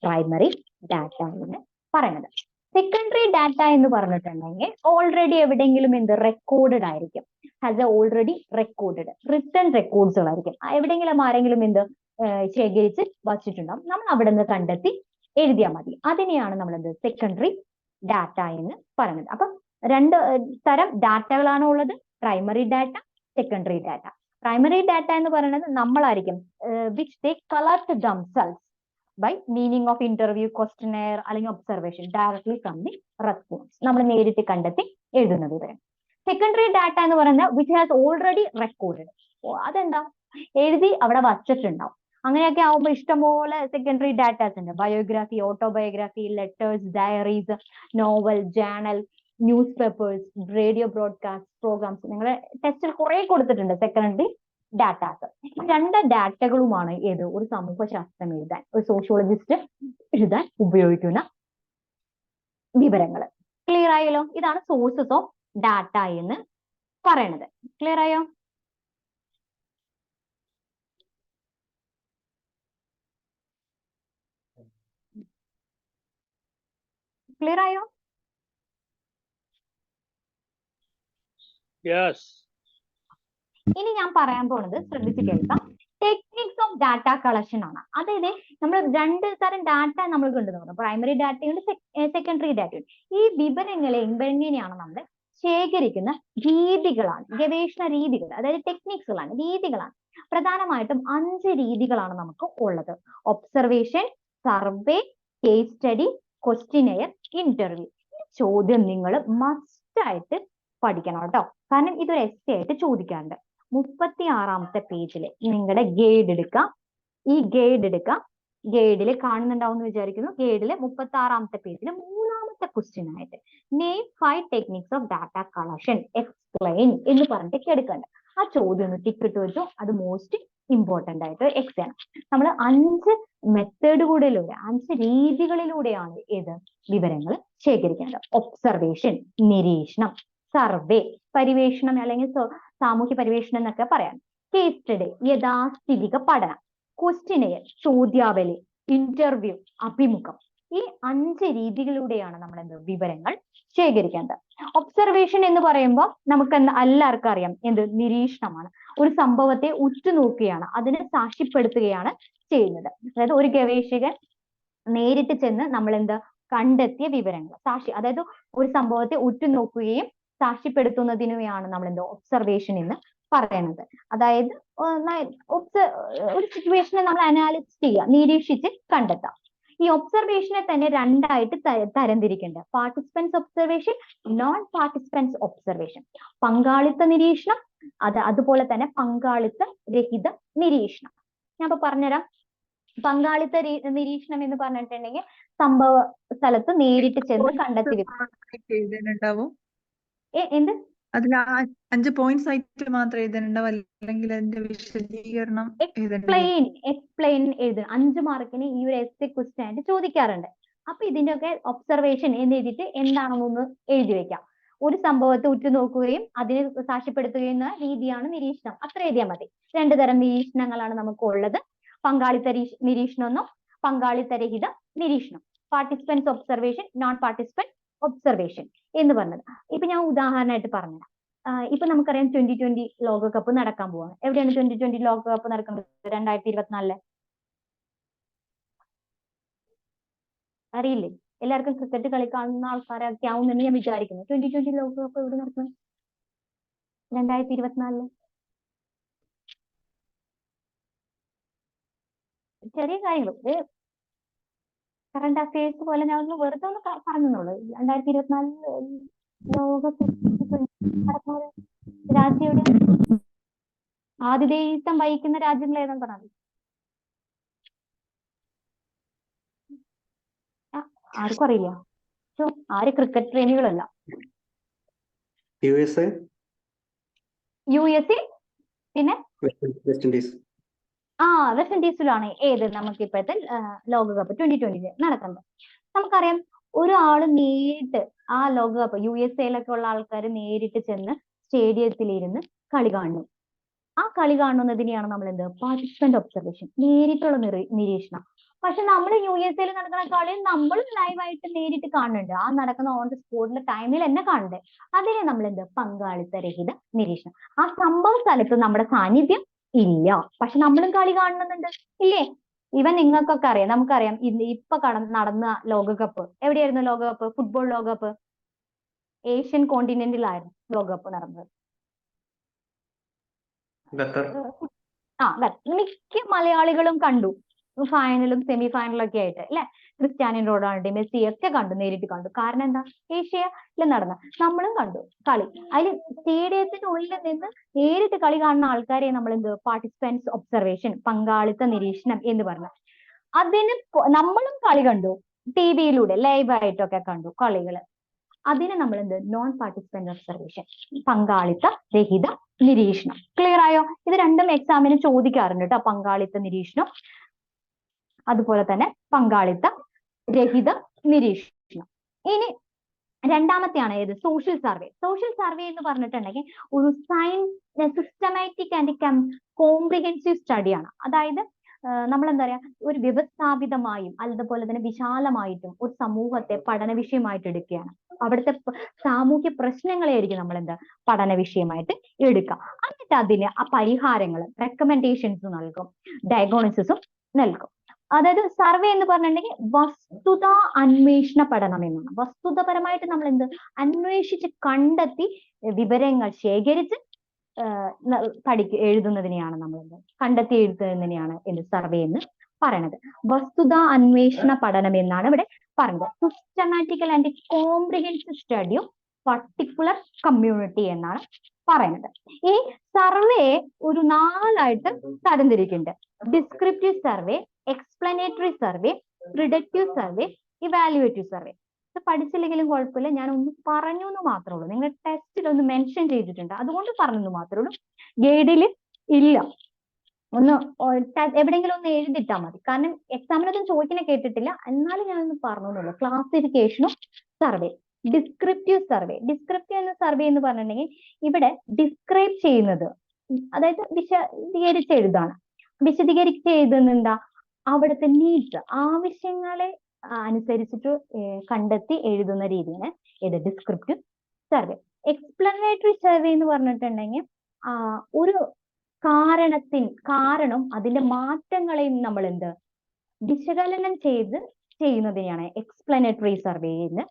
പ്രൈമറി ഡാറ്റ എന്ന് പറയുന്നത്. സെക്കൻഡറി ഡാറ്റ എന്ന് പറഞ്ഞിട്ടുണ്ടെങ്കിൽ ഓൾറെഡി എവിടെയെങ്കിലും റെക്കോർഡഡ് ആയിരിക്കും. ഹാസ് ഓൾറെഡി റെക്കോർഡഡ് റിട്ടൺ റെക്കോർഡ്സുകളായിരിക്കും. എവിടെയെങ്കിലും ആരെങ്കിലും ശേഖരിച്ച് വച്ചിട്ടുണ്ടാവും. നമ്മൾ അവിടെ നിന്ന് കണ്ടെത്തി എഴുതിയാൽ മതി. അതിനെയാണ് നമ്മൾ സെക്കൻഡറി ഡാറ്റ എന്ന് പറയുന്നത്. അപ്പൊ 2 തരം ഡാറ്റകളാണ് ഉള്ളത്, primary data, secondary data. Primary data എന്ന് പറയുന്നത് നമ്മളായിരിക്കും which they collect themselves by meaning of interview, questionnaire അല്ലെങ്കിൽ observation, directly from the response, നമ്മൾ നേരിട്ട് കണ്ടെത്തി എഴുതുന്ന വിവരം. സെക്കൻഡറി ഡാറ്റ എന്ന് പറയുന്നത് വിച്ച് ഹാസ് ഓൾറെഡി റെക്കോർഡഡ്. അതെന്താ, എഴുതി അവിടെ വച്ചിട്ടുണ്ടാവും. അങ്ങനെയൊക്കെ ആവുമ്പോൾ ഇഷ്ടംപോലെ സെക്കൻഡറി ഡാറ്റാസ് ഉണ്ട്. Biography, autobiography, letters, diaries, novel, journal, news papers, radio broadcast programmes. നിങ്ങളെ ടെസ്റ്റിൽ കുറെ കൊടുത്തിട്ടുണ്ട് സെക്കൻഡറി ഡാറ്റാസ്. 2 ഡാറ്റകളുമാണ് ഏത് ഒരു സമൂഹശാസ്ത്രം എഴുതാൻ, ഒരു സോഷ്യോളജിസ്റ്റ് എഴുതാൻ ഉപയോഗിക്കുന്ന വിവരങ്ങൾ. ക്ലിയർ ആയല്ലോ? ഇതാണ് സോഴ്സസ് ഓഫ് ഡാറ്റ എന്ന് പറയുന്നത്. ക്ലിയർ ആയോ? ക്ലിയർ ആയോ? യെസ്. ഇനി ഞാൻ പറയാൻ പോണത് ശ്രദ്ധിച്ച് കേൾക്കാം. ടെക്നിക്സ് ഓഫ് ഡാറ്റ കളക്ഷൻ ആണ്. അതായത് നമ്മൾ 2 തരം ഡാറ്റ നമ്മൾ കണ്ടു. പ്രൈമറി ഡാറ്റയുണ്ട്, സെക്കൻഡറി ഡാറ്റയുണ്ട്. ഈ വിവരങ്ങളെ എങ്ങനെയാണ് നമ്മൾ ശേഖരിക്കുന്ന രീതികളാണ്, ഗവേഷണ രീതികൾ, അതായത് ടെക്നിക്സുകളാണ്, രീതികളാണ്. പ്രധാനമായിട്ടും 5 രീതികളാണ് നമുക്ക് ഉള്ളത്. Observation, survey, case study, questionnaire, interview. ചോദ്യം നിങ്ങൾ മസ്റ്റ് ആയിട്ട് പഠിക്കണം കേട്ടോ. കാരണം ഇതൊരു എസ്സേ ആയിട്ട് ചോദിക്കാറുണ്ട്. 36ാമത്തെ പേജിൽ നിങ്ങളുടെ ഗൈഡ് എടുക്കുക. ഈ ഗൈഡ് എടുക്കുക. ഗൈഡിൽ കാണുന്നുണ്ടാവും എന്ന് വിചാരിക്കുന്നു. ഗൈഡിൽ 36ാമത്തെ പേജിൽ 3ാമത്തെ ക്വസ്റ്റ്യൻ ആയിട്ട് name 5 techniques of data collection explain എന്ന് പറഞ്ഞിട്ട് എടുക്കണ്ട. ആ ചോദ്യം ഒന്ന് ടിക്കിട്ട് വെച്ചു. അത് മോസ്റ്റ് ഇമ്പോർട്ടന്റ് ആയിട്ട് എക്സ് ആണ്. നമ്മൾ 5 മെത്തേഡുകളിലൂടെ, 5 രീതികളിലൂടെയാണ് ഏത് വിവരങ്ങൾ ശേഖരിക്കുന്നത്. ഒബ്സർവേഷൻ, നിരീക്ഷണം, സർവേ, പരിവേഷണം അല്ലെങ്കിൽ സാമൂഹ്യ പരിവേഷണം എന്നൊക്കെ പറയാം. കേസ് സ്റ്റഡി, യഥാസ്ഥിതിക പഠനം, ക്വസ്റ്റിനെയർ, ചോദ്യാവലി, ഇന്റർവ്യൂ, അഭിമുഖം. ഈ 5 രീതികളിലൂടെയാണ് നമ്മൾ വിവരങ്ങൾ ശേഖരിക്കേണ്ടത്. ഒബ്സർവേഷൻ എന്ന് പറയുമ്പോൾ നമുക്ക് എല്ലാവർക്കും അറിയാം നിരീക്ഷണമാണ്. ഒരു സംഭവത്തെ ഉറ്റുനോക്കുകയാണ്, അതിനെ സാക്ഷ്യപ്പെടുത്തുകയാണ് ചെയ്യുന്നത്. അതായത് ഒരു ഗവേഷകൻ നേരിട്ട് ചെന്ന് നമ്മൾ കണ്ടെത്തിയ വിവരങ്ങൾ അതായത് ഒരു സംഭവത്തെ ഉറ്റുനോക്കുകയും സാക്ഷ്യപ്പെടുത്തുന്നതിനെയാണ് നമ്മൾ ഒബ്സർവേഷൻ എന്ന് പറയണത്. അതായത് ഒരു സിറ്റുവേഷനെ നമ്മൾ അനാലിസിസ് ചെയ്യുക, നിരീക്ഷിച്ച് കണ്ടെത്താം. ഈ ഒബ്സർവേഷനെ തന്നെ രണ്ടായിട്ട് തരംതിരിക്കേണ്ടത്: participants observation, non participants observation. പങ്കാളിത്ത നിരീക്ഷണം, അതുപോലെ തന്നെ പങ്കാളിത്ത രഹിത നിരീക്ഷണം. ഞാൻ ഇപ്പൊ പറഞ്ഞുതരാം. പങ്കാളിത്ത നിരീക്ഷണം എന്ന് പറഞ്ഞിട്ടുണ്ടെങ്കിൽ സംഭവ സ്ഥലത്ത് നേരിട്ട് ചെന്ന് കണ്ടെത്തി എഴുതാനുണ്ടാവും. എന്ത് അതിൽ 5 പോയിന്റ്സ് ആയിട്ട് മാത്രം എഴുതാനുണ്ടാവും, അല്ലെങ്കിൽ അതിന്റെ വിശദീകരണം എക്സ്പ്ലെയിൻ എഴുതണം. 5 മാർക്കിന് ഈ ഒരു എസ്സേ ക്വസ്റ്റ്യൻ ആയിട്ട് ചോദിക്കാറുണ്ട്. അപ്പൊ ഇതിന്റെയൊക്കെ ഒബ്സർവേഷൻ എന്ന് എഴുതിയിട്ട് എന്താണെന്നൊന്ന് എഴുതി വെക്കാം. ഒരു സംഭവത്തെ ഉറ്റുനോക്കുകയും അതിനെ സാക്ഷ്യപ്പെടുത്തുകയും എന്ന രീതിയാണ് നിരീക്ഷണം. അത്ര എഴുതിയാൽ മതി. 2 തരം നിരീക്ഷണങ്ങളാണ് നമുക്ക് ഉള്ളത്: പങ്കാളിത്ത നിരീക്ഷണം എന്നും പങ്കാളിത്ത രഹിത നിരീക്ഷണം. Participants observation, non participants observation എന്ന് പറഞ്ഞത്. ഇപ്പൊ ഞാൻ ഉദാഹരണമായിട്ട് പറഞ്ഞുതരാം. ഇപ്പൊ നമുക്കറിയാം 2020 ലോകകപ്പ് നടക്കാൻ പോവാണ്. എവിടെയാണ് 2020 ലോകകപ്പ് നടക്കുന്നത്? 2024. അറിയില്ലേ? എല്ലാവർക്കും ക്രിക്കറ്റ് കളി കാണുന്ന ആൾക്കാരൊക്കെ ആവുമെന്ന് ഞാൻ വിചാരിക്കുന്നു. 2020 ലോകകപ്പ് എവിടെ നടക്കുന്നത്? 2024. ചെറിയ കാര്യങ്ങൾ, കറണ്ട് അഫയേഴ്സ് പോലെ ഞാൻ ഒന്ന് വെറുതെ ഒന്ന് പറഞ്ഞെന്നുള്ളൂ. 2024 ലോകകപ്പ് നടക്കുന്നത് രാജ്യം എവിടെ? ആതിഥേയത്വം വഹിക്കുന്ന രാജ്യങ്ങൾ ഏതെന്ന് പറഞ്ഞാൽ ആർക്കും അറിയില്ല. ആര് ക്രിക്കറ്റ് പ്രേമികളല്ല. USA, പിന്നെ വെസ്റ്റ് ഇൻഡീസ്. വെസ്റ്റ് ഇൻഡീസിലാണ് ഏത് നമുക്ക് ഇപ്പോഴത്തെ ലോകകപ്പ് 2020 നടക്കുന്നത്. നമുക്കറിയാം, ഒരാള് നേരിട്ട് ആ ലോകകപ്പ് USA ഉള്ള ആൾക്കാർ നേരിട്ട് ചെന്ന് സ്റ്റേഡിയത്തിലിരുന്ന് കളി കാണുന്നു. ആ കളി കാണുന്നതിനെയാണ് നമ്മൾ എന്ത് പാർട്ടിസിപ്പന്റ് ഒബ്സർവേഷൻ, നേരിട്ടുള്ള നിരീക്ഷണം. പക്ഷെ നമ്മൾ USA നടക്കുന്ന കളി നമ്മൾ ലൈവായിട്ട് നേരിട്ട് കാണുന്നുണ്ട്. ആ നടക്കുന്ന ഓൺ ദ സ്പോട്ടിലെ ടൈമിൽ തന്നെ കാണുന്നുണ്ട്. അതിനെ നമ്മൾ എന്ത് പങ്കാളിത്ത രഹിത നിരീക്ഷണം. ആ സംഭവ സ്ഥലത്ത് നമ്മുടെ സാന്നിധ്യം ഇല്ല, പക്ഷെ നമ്മളും കളി കാണുന്നുണ്ട്, ഇല്ലേ? ഇവൻ നിങ്ങൾക്കൊക്കെ അറിയാം, നമുക്കറിയാം. ഇപ്പൊ നടന്ന ലോകകപ്പ് എവിടെയായിരുന്നു? ലോകകപ്പ്, ഫുട്ബോൾ ലോകകപ്പ് ഏഷ്യൻ കോണ്ടിനെന്റിലായിരുന്നു ലോകകപ്പ് നടന്നത്. മിക്ക മലയാളികളും കണ്ടു, ഫൈനലും സെമി ഫൈനലും ഒക്കെ ആയിട്ട്, അല്ലെ? ക്രിസ്ത്യാനോ റൊണാൾഡോ, മെസ്സി ഒക്കെ കണ്ടു, നേരിട്ട് കണ്ടു. കാരണം എന്താ? ഏഷ്യയിൽ നടന്ന. നമ്മളും കണ്ടു കളി. അതിൽ സ്റ്റേഡിയത്തിന്റെ ഉള്ളിൽ നിന്ന് നേരിട്ട് കളി കാണുന്ന ആൾക്കാരെ നമ്മൾ എന്ത് പാർട്ടിസിപ്പൻസ് ഒബ്സർവേഷൻ, പങ്കാളിത്ത നിരീക്ഷണം എന്ന് പറഞ്ഞു. അതിന് നമ്മളും കളി കണ്ടു, ടിവിയിലൂടെ ലൈവായിട്ടൊക്കെ കണ്ടു കളികള്. അതിനെ നമ്മൾ എന്ത് നോൺ പാർട്ടിസിപ്പന്റ് ഒബ്സർവേഷൻ, പങ്കാളിത്ത രഹിത നിരീക്ഷണം. ക്ലിയർ ആയോ? ഇത് രണ്ടും എക്സാമിന് ചോദിക്കാറുണ്ട് കേട്ടോ. പങ്കാളിത്ത നിരീക്ഷണം, അതുപോലെ തന്നെ പങ്കാളിത്ത രഹിത നിരീക്ഷണം. ഇനി രണ്ടാമത്തെയാണ് ഏത്? Social survey. സോഷ്യൽ സർവേ എന്ന് പറഞ്ഞിട്ടുണ്ടെങ്കിൽ ഒരു സിസ്റ്റമാറ്റിക് ആൻഡ് കോംപ്രിഹെൻസീവ് സ്റ്റഡിയാണ്. അതായത് നമ്മൾ എന്താ പറയാ, ഒരു വ്യവസ്ഥാപിതമായും അതുപോലെ തന്നെ വിശാലമായിട്ടും ഒരു സമൂഹത്തെ പഠന വിഷയമായിട്ട് എടുക്കുകയാണ്. അവിടുത്തെ സാമൂഹ്യ പ്രശ്നങ്ങളെ ആയിരിക്കും നമ്മൾ എന്താ പഠന വിഷയമായിട്ട് എടുക്കുക. എന്നിട്ട് അതിന് ആ പരിഹാരങ്ങൾ, റെക്കമെൻഡേഷൻസ് നൽകും, ഡയഗ്നോസിസും നൽകും. അതായത് സർവേ എന്ന് പറഞ്ഞിട്ടുണ്ടെങ്കിൽ വസ്തുത അന്വേഷണ പഠനം എന്നാണ്. വസ്തുതപരമായിട്ട് നമ്മൾ എന്ത് അന്വേഷിച്ച് കണ്ടെത്തി വിവരങ്ങൾ ശേഖരിച്ച് എഴുതുന്നതിനെയാണ് നമ്മൾ കണ്ടെത്തി എഴുതുന്നതിനെയാണ് സർവേ എന്ന് പറയുന്നത്. വസ്തുത അന്വേഷണ പഠനം എന്നാണ് ഇവിടെ പറയുന്നത്. Systematical and comprehensive study of particular community എന്നാണ് പറയുന്നത്. ഈ സർവേ ഒരു 4ആയിട്ട് തരംതിരിക്കുന്നുണ്ട്: descriptive survey, explanatory survey, predictive survey, evaluative survey. ഇത് പഠിച്ചില്ലെങ്കിലും കുഴപ്പമില്ല, ഞാൻ ഒന്ന് പറഞ്ഞു എന്ന് മാത്രമേ ഉള്ളൂ. നിങ്ങൾ ടെസ്റ്റിൽ ഒന്ന് മെൻഷൻ ചെയ്തിട്ടുണ്ട്, അതുകൊണ്ട് പറഞ്ഞു മാത്രമേ ഉള്ളൂ. ഗൈഡിൽ ഇല്ല. ഒന്ന് എവിടെയെങ്കിലും ഒന്ന് എഴുതിട്ടാൽ മതി. കാരണം എക്സാമിനൊന്നും ചോദിക്കുന്ന കേട്ടിട്ടില്ല, എന്നാലും ഞാനൊന്ന് പറഞ്ഞോളൂ. Classification of survey. Descriptive survey. Descriptive എന്ന സർവേ എന്ന് പറഞ്ഞിട്ടുണ്ടെങ്കിൽ ഇവിടെ ഡിസ്ക്രൈബ് ചെയ്യുന്നത്, അതായത് വിശദീകരിച്ച് എഴുതാണ്. വിശദീകരിച്ച് എഴുതുന്ന എന്താ? അവിടുത്തെ നീഡ്സ്, ആവശ്യങ്ങളെ അനുസരിച്ചിട്ട് കണ്ടെത്തി എഴുതുന്ന രീതിയാണ് ഇത് ഡിസ്ക്രിപ്റ്റീവ് സർവേ. എക്സ്പ്ലനേറ്ററി സർവേ എന്ന് പറഞ്ഞിട്ടുണ്ടെങ്കിൽ ഒരു കാരണം അതിന്റെ മാറ്റങ്ങളെയും നമ്മൾ എന്ത് വിശകലനം ചെയ്യുന്നതിനെയാണ് എക്സ്പ്ലനേറ്ററി സർവേ എന്ന്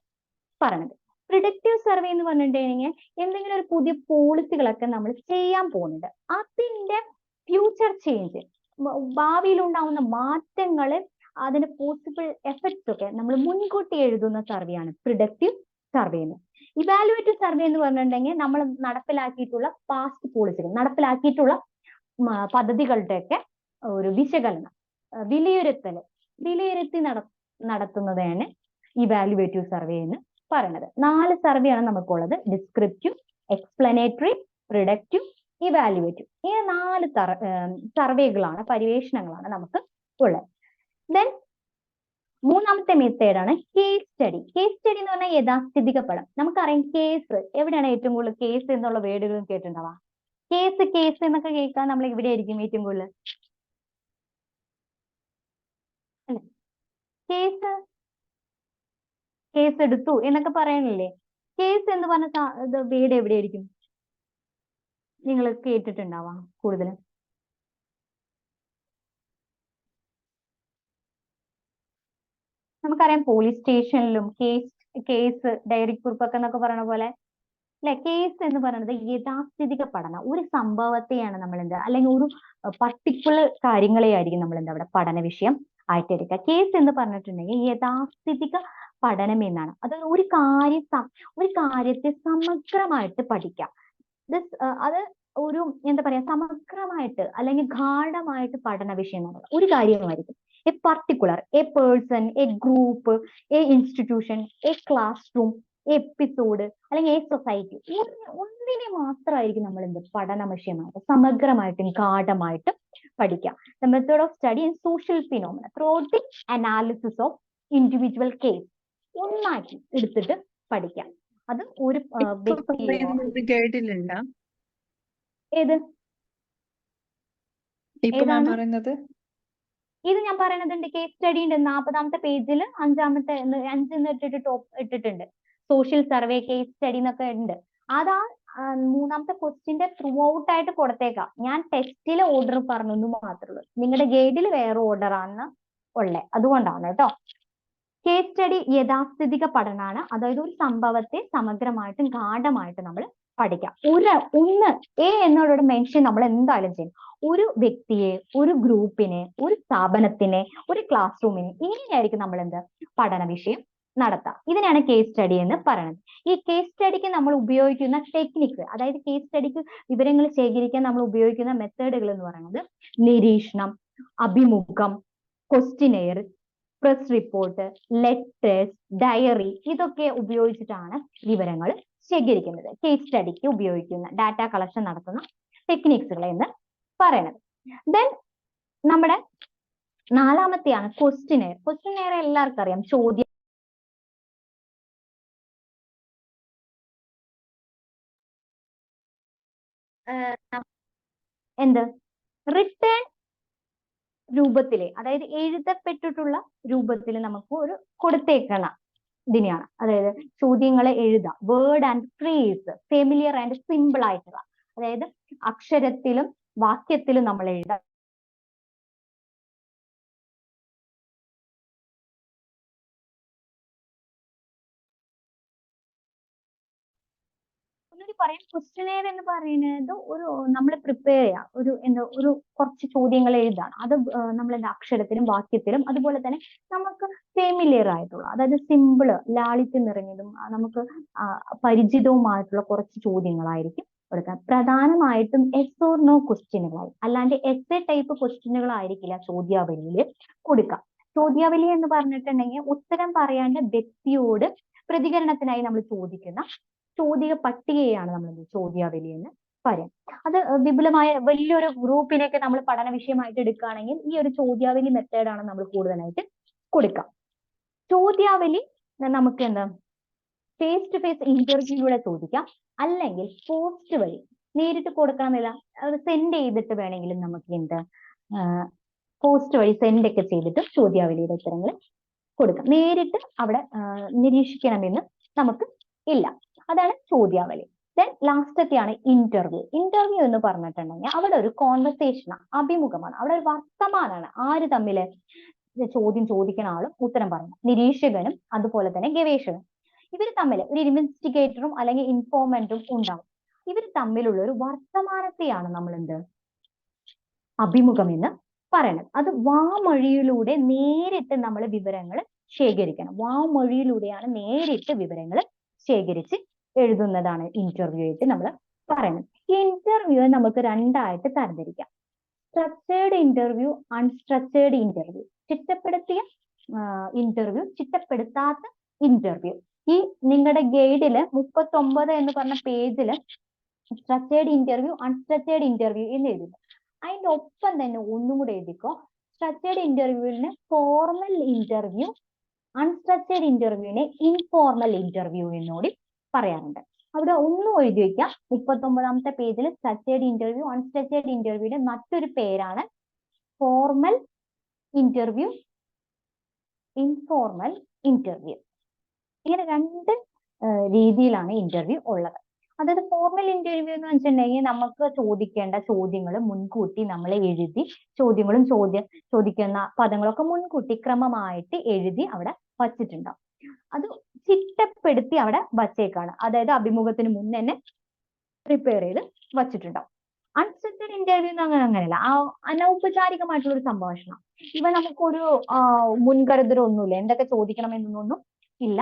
പറയുന്നത്. പ്രിഡിക്റ്റീവ് സർവേ എന്ന് പറഞ്ഞിട്ടുണ്ടെങ്കിൽ എന്തെങ്കിലും ഒരു പുതിയ പോളിസികളൊക്കെ നമ്മൾ ചെയ്യാൻ പോകുന്നുണ്ട്, അതിന്റെ ഫ്യൂച്ചർ ചേഞ്ച്, ഭാവിയിൽ ഉണ്ടാവുന്ന മാറ്റങ്ങൾ, അതിന്റെ പോസിബിൾ എഫക്ട്സ് ഒക്കെ നമ്മൾ മുൻകൂട്ടി എഴുതുന്ന സർവേയാണ് പ്രിഡിക്റ്റീവ് സർവേ എന്ന്. ഇവാലുവേറ്റീവ് സർവേ എന്ന് പറഞ്ഞിട്ടുണ്ടെങ്കിൽ നമ്മൾ നടപ്പിലാക്കിയിട്ടുള്ള പാസ്റ്റ് പോളിസികൾ, നടപ്പിലാക്കിയിട്ടുള്ള പദ്ധതികളുടെയൊക്കെ ഒരു വിശകലനം, വിലയിരുത്തി നടത്തുന്നതാണ് ഇവാലുവേറ്റീവ് സർവേ എന്ന് പറയുന്നത്. 4 സർവേ ആണ് നമുക്കുള്ളത്: ഡിസ്ക്രിപ്റ്റീവ്, എക്സ്പ്ലനേറ്ററി, പ്രിഡിക്റ്റീവ്, ഇവാലുവേറ്റീവ്. ഈ 4 സർവേകളാണ്, പര്യവേഷണങ്ങളാണ് നമുക്ക് ഉള്ളത്. ദെൻ മൂന്നാമത്തെ മെത്തേഡാണ് കേസ് സ്റ്റഡി. കേസ് സ്റ്റഡി എന്ന് പറഞ്ഞാൽ യഥാസ്ഥിതിക പഠനം. നമുക്കറിയാം കേസ് എവിടെയാണ് ഏറ്റവും കൂടുതൽ കേസ് എന്നുള്ള വേർഡുകളും കേട്ടിട്ടുണ്ടാവാം. കേസ് എന്നൊക്കെ കേൾക്കാൻ നമ്മൾ ഇവിടെ ആയിരിക്കും ഏറ്റവും കൂടുതൽ അല്ലെ? കേസ് എടുത്തു എന്നൊക്കെ പറയണില്ലേ? കേസ് എന്ന് പറഞ്ഞ വേർഡ് എവിടെയായിരിക്കും നിങ്ങൾ കേട്ടിട്ടുണ്ടാവാം കൂടുതലും? നമുക്കറിയാം പോലീസ് സ്റ്റേഷനിലും കേസ് ഡയറി കുറിപ്പൊക്കെ എന്നൊക്കെ പറയുന്ന പോലെ അല്ലെ? കേസ് എന്ന് പറയുന്നത് യഥാസ്ഥിതിക പഠനം. ഒരു സംഭവത്തെയാണ് നമ്മൾ എന്താ, അല്ലെങ്കിൽ ഒരു പർട്ടിക്കുലർ കാര്യങ്ങളെ ആയിരിക്കും നമ്മൾ എന്താ അവിടെ പഠന വിഷയം ആയിട്ട് എടുക്കുക. കേസ് എന്ന് പറഞ്ഞിട്ടുണ്ടെങ്കിൽ യഥാസ്ഥിതിക പഠനം എന്നാണ്. അത് ഒരു കാര്യത്തെ സമഗ്രമായിട്ട് പഠിക്കാം. അത് ഒരു എന്താ പറയാ, സമഗ്രമായിട്ട് അല്ലെങ്കിൽ ഗാഢമായിട്ട് പഠന വിഷയം എന്നുള്ള ഒരു കാര്യമായിരിക്കും. A particular, a person, a group, a institution, a class room, episode അല്ലെങ്കിൽ എ സൊസൈറ്റി, ഒന്നിനെ മാത്രമായിരിക്കും നമ്മൾ എന്ത് പഠന വിഷയമായിട്ട് സമഗ്രമായിട്ടും ഗാഢമായിട്ടും പഠിക്കാം. The method of study in social phenomena throughout the analysis of individual case. ഒന്നാക്കി എടുത്തിട്ട് പഠിക്കാം. അത് ഒരു കേട്ടിട്ടുണ്ടോ? ഏത് ഏതാണ് പറയുന്നത്? ഇത് ഞാൻ പറയുന്നതുണ്ട്. കേസ് സ്റ്റഡി ഉണ്ട് 40ാമത്തെ പേജിൽ 5 ഇട്ടിട്ടുണ്ട്. സോഷ്യൽ സർവേ, കേസ് സ്റ്റഡി എന്നൊക്കെ ഉണ്ട്. അതാ 3ാമത്തെ ക്വസ്റ്റിന്റെ ത്രൂ ഔട്ട് ആയിട്ട് കൊടുത്തേക്കാം. ഞാൻ ടെസ്റ്റിലെ ഓർഡർ പറഞ്ഞു മാത്രമേ ഉള്ളൂ. നിങ്ങളുടെ ഗൈഡിൽ വേറെ ഓർഡർ ആണ് ഉള്ളത്, അതുകൊണ്ടാണ് കേട്ടോ. കേസ് സ്റ്റഡി യഥാസ്ഥിതിക പഠനമാണ്. അതായത് ഒരു സംഭവത്തെ സമഗ്രമായിട്ടും ഗാഢമായിട്ടും നമ്മൾ പഠിക്കാം. ഒന്ന് എ എന്നോട് മെൻഷൻ നമ്മൾ എന്തായാലും ചെയ്യും. ഒരു വ്യക്തിയെ, ഒരു ഗ്രൂപ്പിനെ, ഒരു സ്ഥാപനത്തിനെ, ഒരു ക്ലാസ് റൂമിനെ, ഇങ്ങനെയായിരിക്കും നമ്മൾ എന്ത് പഠന വിഷയം നടത്താം. ഇതിനാണ് കേസ് സ്റ്റഡി എന്ന് പറയുന്നത്. ഈ കേസ് സ്റ്റഡിക്ക് നമ്മൾ ഉപയോഗിക്കുന്ന ടെക്നിക്സ്, അതായത് കേസ് സ്റ്റഡിക്ക് വിവരങ്ങൾ ശേഖരിക്കാൻ നമ്മൾ ഉപയോഗിക്കുന്ന മെത്തേഡുകൾ എന്ന് പറയുന്നത് നിരീക്ഷണം, അഭിമുഖം, questionnaire, press report, letters, diary, ഇതൊക്കെ ഉപയോഗിച്ചിട്ടാണ് വിവരങ്ങൾ ശേഖരിക്കുന്നത്. കേസ് സ്റ്റഡിക്ക് ഉപയോഗിക്കുന്ന ഡാറ്റ കളക്ഷൻ നടത്തുന്ന ടെക്നിക്സുകൾ എന്ന് പറയുന്നത്. ദെൻ നമ്മുടെ 4ാമത്തെയാണ് ക്വസ്റ്റിനെയർ. ക്വസ്റ്റിനെയർ എല്ലാവർക്കും അറിയാം, ചോദ്യം എന്ത് റിട്ടേൺ രൂപത്തില്, അതായത് എഴുതപ്പെട്ടിട്ടുള്ള രൂപത്തിൽ നമുക്ക് ഒരു കൊടുത്തേക്കണ ഇതിനെയാണ്. അതായത് ചോദ്യങ്ങളെ എഴുതാം, word and phrase, familiar and simple ആയിട്ടുള്ള, അതായത് അക്ഷരത്തിലും വാക്യത്തിലും നമ്മൾ എഴുതാം. ഒന്നുകൂടി പറയാം, ക്വസ്റ്റിനെയർ എന്ന് പറയുന്നത് ഒരു നമ്മൾ പ്രിപ്പയർ ചെയ്യാം, ഒരു കുറച്ച് ചോദ്യങ്ങൾ എഴുതാം. അത് നമ്മൾ അക്ഷരത്തിലും വാക്യത്തിലും അതുപോലെ തന്നെ നമുക്ക് ഫെമിലിയർ ആയിട്ടുള്ള, അതായത് സിമ്പിള്, ലാളിത്യം നിറഞ്ഞതും നമുക്ക് പരിചിതവുമായിട്ടുള്ള കുറച്ച് ചോദ്യങ്ങളായിരിക്കും കൊടുക്കുക. പ്രധാനമായിട്ടും എസ് ഓർ നോ ക്വസ്റ്റ്യനുകളായി, അല്ലാണ്ട് എസ് എ ടൈപ്പ് ക്വസ്റ്റ്യനുകളായിരിക്കില്ല ചോദ്യാവലിയിൽ കൊടുക്കുക. ചോദ്യാവലി എന്ന് പറഞ്ഞിട്ടുണ്ടെങ്കിൽ ഉത്തരം പറയാണ്ട് വ്യക്തിയോട് പ്രതികരണത്തിനായി നമ്മൾ ചോദിക്കുന്ന ചോദ്യ പട്ടികയാണ് നമ്മൾ ചോദ്യാവലി എന്ന് പറയാം. അത് വിപുലമായ വലിയൊരു ഗ്രൂപ്പിനൊക്കെ നമ്മൾ പഠന വിഷയമായിട്ട് എടുക്കുകയാണെങ്കിൽ ഈ ഒരു ചോദ്യാവലി മെത്തേഡാണ് നമ്മൾ കൂടുതലായിട്ട് കൊടുക്കുക. ചോദ്യാവലി നമുക്ക് എന്താ ഫേസ് ടു ഫേസ് ഇന്റർവ്യൂടെ ചോദിക്കാം, അല്ലെങ്കിൽ പോസ്റ്റ് വഴി നേരിട്ട് കൊടുക്കണമെന്നില്ല, അത് സെൻഡ് ചെയ്തിട്ട് വേണമെങ്കിലും നമുക്ക് എന്ത് പോസ്റ്റ് വഴി സെൻഡ് ഒക്കെ ചെയ്തിട്ട് ചോദ്യാവലിയുടെ ഉത്തരങ്ങൾ കൊടുക്കാം. നേരിട്ട് അവിടെ നിരീക്ഷിക്കണമെന്ന് നമുക്ക് ഇല്ല. അതാണ് ചോദ്യാവലി. ദെൻ ലാസ്റ്റത്തെയാണ് ഇന്റർവ്യൂ. ഇന്റർവ്യൂ എന്ന് പറഞ്ഞിട്ടുണ്ടെങ്കിൽ അവിടെ ഒരു കോൺവെർസേഷൻ, അഭിമുഖമാണ്, അവിടെ ഒരു വർത്തമാനമാണ്. ആര് തമ്മില്? ചോദ്യം ചോദിക്കുന്ന ആളും ഉത്തരം പറയണം, നിരീക്ഷകനും അതുപോലെ തന്നെ ഗവേഷകനും. ഇവർ തമ്മിൽ ഒരു ഇൻവെസ്റ്റിഗേറ്ററും അല്ലെങ്കിൽ ഇൻഫോർമന്റും ഉണ്ടാവും. ഇവർ തമ്മിലുള്ള ഒരു വർത്തമാനത്തെയാണ് നമ്മൾ അഭിമുഖം എന്ന് പറയുന്നത്. അത് വാമൊഴിയിലൂടെ നേരിട്ട് നമ്മൾ വിവരങ്ങൾ ശേഖരിക്കണം. വാമൊഴിയിലൂടെയാണ് നേരിട്ട് വിവരങ്ങൾ ശേഖരിച്ച് എഴുതുന്നതാണ് ഇന്റർവ്യൂ ആയിട്ട് നമ്മൾ പറയുന്നത്. ഈ ഇന്റർവ്യൂ നമുക്ക് രണ്ടായിട്ട് തരംതിരിക്കാം. Structured interview, unstructured interview. ചിട്ടപ്പെടുത്തിയ ഇന്റർവ്യൂ, ചിട്ടപ്പെടുത്താത്ത ഇന്റർവ്യൂ. ഈ നിങ്ങളുടെ ഗൈഡില് 39 എന്ന് പറഞ്ഞ പേജില് സ്ട്രക്ചേർഡ് ഇന്റർവ്യൂ, അൺസ്ട്രക്ചേർഡ് ഇന്റർവ്യൂ എന്ന് എഴുതി. അതിന്റെ ഒപ്പം തന്നെ ഒന്നും കൂടെ എഴുതിക്കോ, സ്ട്രക്ചേർഡ് ഇന്റർവ്യൂവിന് ഫോർമൽ ഇന്റർവ്യൂ, അൺസ്ട്രക്ചേർഡ് ഇന്റർവ്യൂവിനെ ഇൻഫോർമൽ ഇന്റർവ്യൂ എന്നൂടി പറയാറുണ്ട്. അവിടെ ഒന്നും എഴുതി വയ്ക്കാം. 39ാമത്തെ പേജിൽ സ്ട്രക്ചേർഡ് ഇന്റർവ്യൂ, അൺസ്ട്രക്ചേർഡ് ഇന്റർവ്യൂയുടെ മറ്റൊരു പേരാണ് ഫോർമൽ ഇന്റർവ്യൂ, ഇൻഫോർമൽ ഇന്റർവ്യൂ. ഇങ്ങനെ രണ്ട് രീതിയിലാണ് ഇന്റർവ്യൂ ഉള്ളത്. അതായത് ഫോർമൽ ഇന്റർവ്യൂ എന്ന് വെച്ചിട്ടുണ്ടെങ്കിൽ നമുക്ക് ചോദിക്കേണ്ട ചോദ്യങ്ങൾ മുൻകൂട്ടി നമ്മൾ എഴുതി, ചോദിക്കുന്ന പദങ്ങളൊക്കെ മുൻകൂട്ടി ക്രമമായിട്ട് എഴുതി അവിടെ വച്ചിട്ടുണ്ടാവും. അത് ചിട്ടപ്പെടുത്തി അവിടെ വച്ചേക്കാണ്. അതായത് അഭിമുഖത്തിന് മുന്നേ തന്നെ പ്രിപ്പയർ ചെയ്ത് വച്ചിട്ടുണ്ടാവും. അൺസ്ട്രക്ചേർഡ് ഇന്റർവ്യൂ എന്ന് അങ്ങനെയല്ല, അനൗപചാരികമായിട്ടുള്ള ഒരു സംഭാഷണം. ഇവ നമുക്കൊരു മുൻകരുതലൊന്നുമില്ല, എന്തൊക്കെ ചോദിക്കണം എന്നൊന്നും ഇല്ല.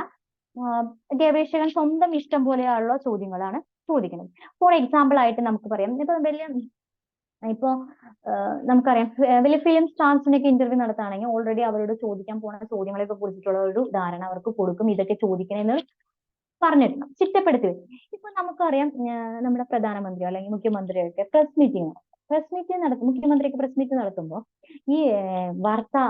ഗവേഷകൻ സ്വന്തം ഇഷ്ടം പോലെയുള്ള ചോദ്യങ്ങളാണ് ചോദിക്കുന്നത്. ഫോർ എക്സാമ്പിൾ ആയിട്ട് നമുക്ക് പറയാം, ഇപ്പൊ നമുക്കറിയാം വലിയ ഫിലിം സ്റ്റാർസിനൊക്കെ ഇന്റർവ്യൂ നടത്തുകയാണെങ്കിൽ ഓൾറെഡി അവരോട് ചോദിക്കാൻ പോണ ചോദ്യങ്ങളെയൊക്കെ കുറിച്ചിട്ടുള്ള ഒരു ധാരണ അവർക്ക് കൊടുക്കും. ഇതൊക്കെ ചോദിക്കണമെന്ന് പറഞ്ഞിട്ടുണ്ട്, ചിട്ടപ്പെടുത്തി വെക്കും. ഇപ്പൊ നമുക്കറിയാം നമ്മുടെ പ്രധാനമന്ത്രിയോ അല്ലെങ്കിൽ മുഖ്യമന്ത്രിയോ ഒക്കെ മുഖ്യമന്ത്രിയൊക്കെ പ്രസ് മീറ്റ് നടത്തുമ്പോൾ ഈ വാർത്താ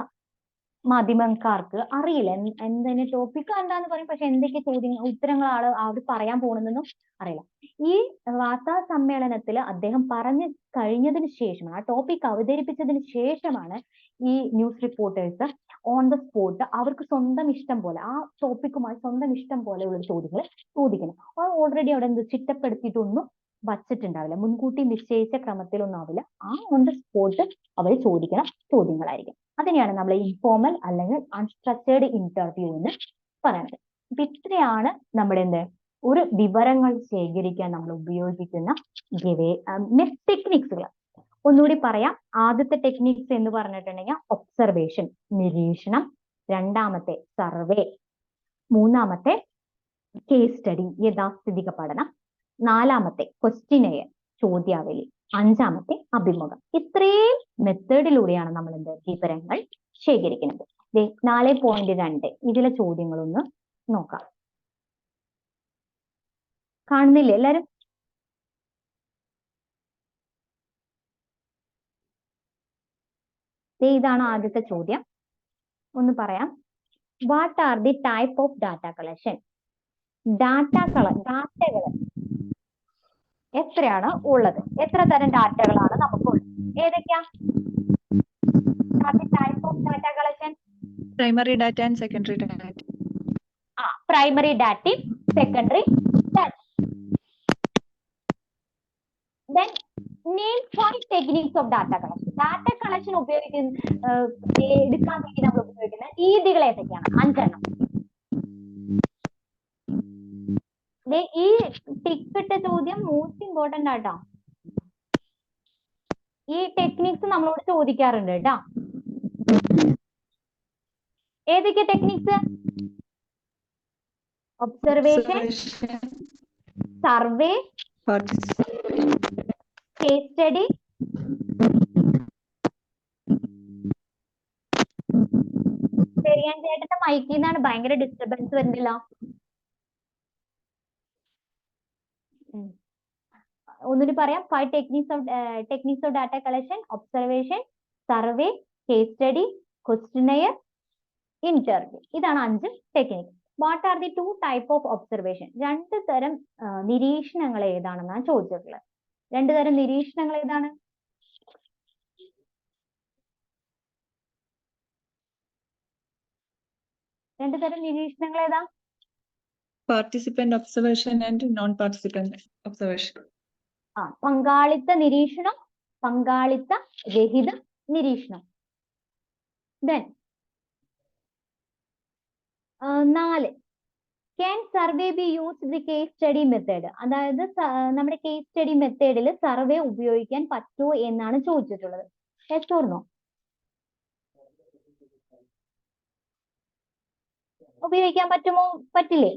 മാധ്യമക്കാർക്ക് അറിയില്ല എന്തിന് ടോപ്പിക് എന്താന്ന് പറയും, പക്ഷെ എന്തൊക്കെ ഉത്തരങ്ങളാണ് അവർ പറയാൻ പോകുന്നതെന്നും അറിയില്ല. ഈ വാർത്താ സമ്മേളനത്തിൽ അദ്ദേഹം പറഞ്ഞു കഴിഞ്ഞതിന് ശേഷം, ആ ടോപ്പിക് അവതരിപ്പിച്ചതിന് ശേഷമാണ് ഈ news reporters on the spot അവർക്ക് സ്വന്തം ഇഷ്ടം പോലെ ആ ടോപ്പിക്കുമായി സ്വന്തം ഇഷ്ടം പോലെയുള്ള ചോദ്യങ്ങൾ ചോദിക്കണം. അത് ഓൾറെഡി അവിടെ ചിട്ടപ്പെടുത്തിയിട്ടൊന്നും വച്ചിട്ടുണ്ടാവില്ല, മുൻകൂട്ടി നിശ്ചയിച്ച ക്രമത്തിലൊന്നും ആവില്ല. ആ ഓൺ ദ സ്പോട്ട് അവർ ചോദിക്കുന്ന ചോദ്യങ്ങളായിരിക്കും. അതിനെയാണ് നമ്മൾ ഇൻഫോർമൽ അല്ലെങ്കിൽ അൺസ്ട്രക്ചേർഡ് ഇന്റർവ്യൂ എന്ന് പറയുന്നത്. അപ്പൊ ഇത്രയാണ് നമ്മുടെ ഒരു വിവരങ്ങൾ ശേഖരിക്കാൻ നമ്മൾ ഉപയോഗിക്കുന്ന ടെക്നിക്സുകൾ. ഒന്നുകൂടി പറയാം. ആദ്യത്തെ ടെക്നിക്സ് എന്ന് പറഞ്ഞിട്ടുണ്ടെങ്കിൽ ഒബ്സർവേഷൻ, നിരീക്ഷണം. രണ്ടാമത്തെ സർവേ. മൂന്നാമത്തെ കേസ് സ്റ്റഡി, യഥാസ്ഥിതിക പഠനം. നാലാമത്തെ ക്വസ്റ്റിനെയർ, ചോദ്യാവലി. അഞ്ചാമത്തെ അഭിമുഖം. ഇത്രയും മെത്തേഡിലൂടെയാണ് നമ്മൾ വിവരങ്ങൾ ശേഖരിക്കുന്നത്. 4.2 ഇതിലെ ചോദ്യങ്ങളൊന്ന് നോക്കാം. കാണുന്നില്ലേ എല്ലാരും? ഇതാണ് ആദ്യത്തെ ചോദ്യം. ഒന്ന് പറയാം. What are the type of data collection? ഡാറ്റകൾ എത്രയാണ് ഉള്ളത്? എത്ര തരം ഡാറ്റകളാണ് നമുക്കുള്ളത്? ഏതൊക്കെയാ type of data collection? Primary data and secondary data. Primary ഡാറ്റയും secondary data. Then name 5 techniques of data collection. Data collection എടുക്കാൻ വേണ്ടി നമ്മൾ ഉപയോഗിക്കുന്ന രീതികൾ ഏതൊക്കെയാണ്? 5 എണ്ണം. ഈ ടിക്കിട്ട ചോദ്യം മോസ്റ്റ് ഇമ്പോർട്ടന്റ് ആട്ടോ. ഈ ടെക്നിക്സ് നമ്മളോട് ചോദിക്കാറുണ്ട് കേട്ടോ. ഏതൊക്കെ techniques? Observation, survey, case study, ചേട്ടന്റെ മൈക്കിൽ നിന്നാണ് ഭയങ്കര ഡിസ്റ്റർബൻസ് വരുന്നില്ല. ഒന്നുകൂടി പറയാം. 5 techniques of data collection: observation, survey, case study, questionnaire, interview. ഇതാണ് 5 techniques. What are the 2 type of observation? 2 തരം നിരീക്ഷണങ്ങൾ ഏതാണെന്നാണ് ചോദിച്ചിട്ടുള്ളത്. 2 തരം നിരീക്ഷണങ്ങൾ ഏതാണ്? രണ്ട് തരം നിരീക്ഷണങ്ങൾ ഏതാ? Participant observation and non participant observation. പങ്കാളിത്ത നിരീക്ഷണം, പങ്കാളിത്ത രഹിത നിരീക്ഷണം. Then 4 can survey B use the case study method? അതായത് നമ്മുടെ കേസ് സ്റ്റഡി മെത്തേഡിൽ സർവേ ഉപയോഗിക്കാൻ പറ്റുമോ എന്നാണ് ചോദിച്ചിട്ടുള്ളത്. Yes or no? ഉപയോഗിക്കാൻ പറ്റുമോ? പറ്റില്ലേ?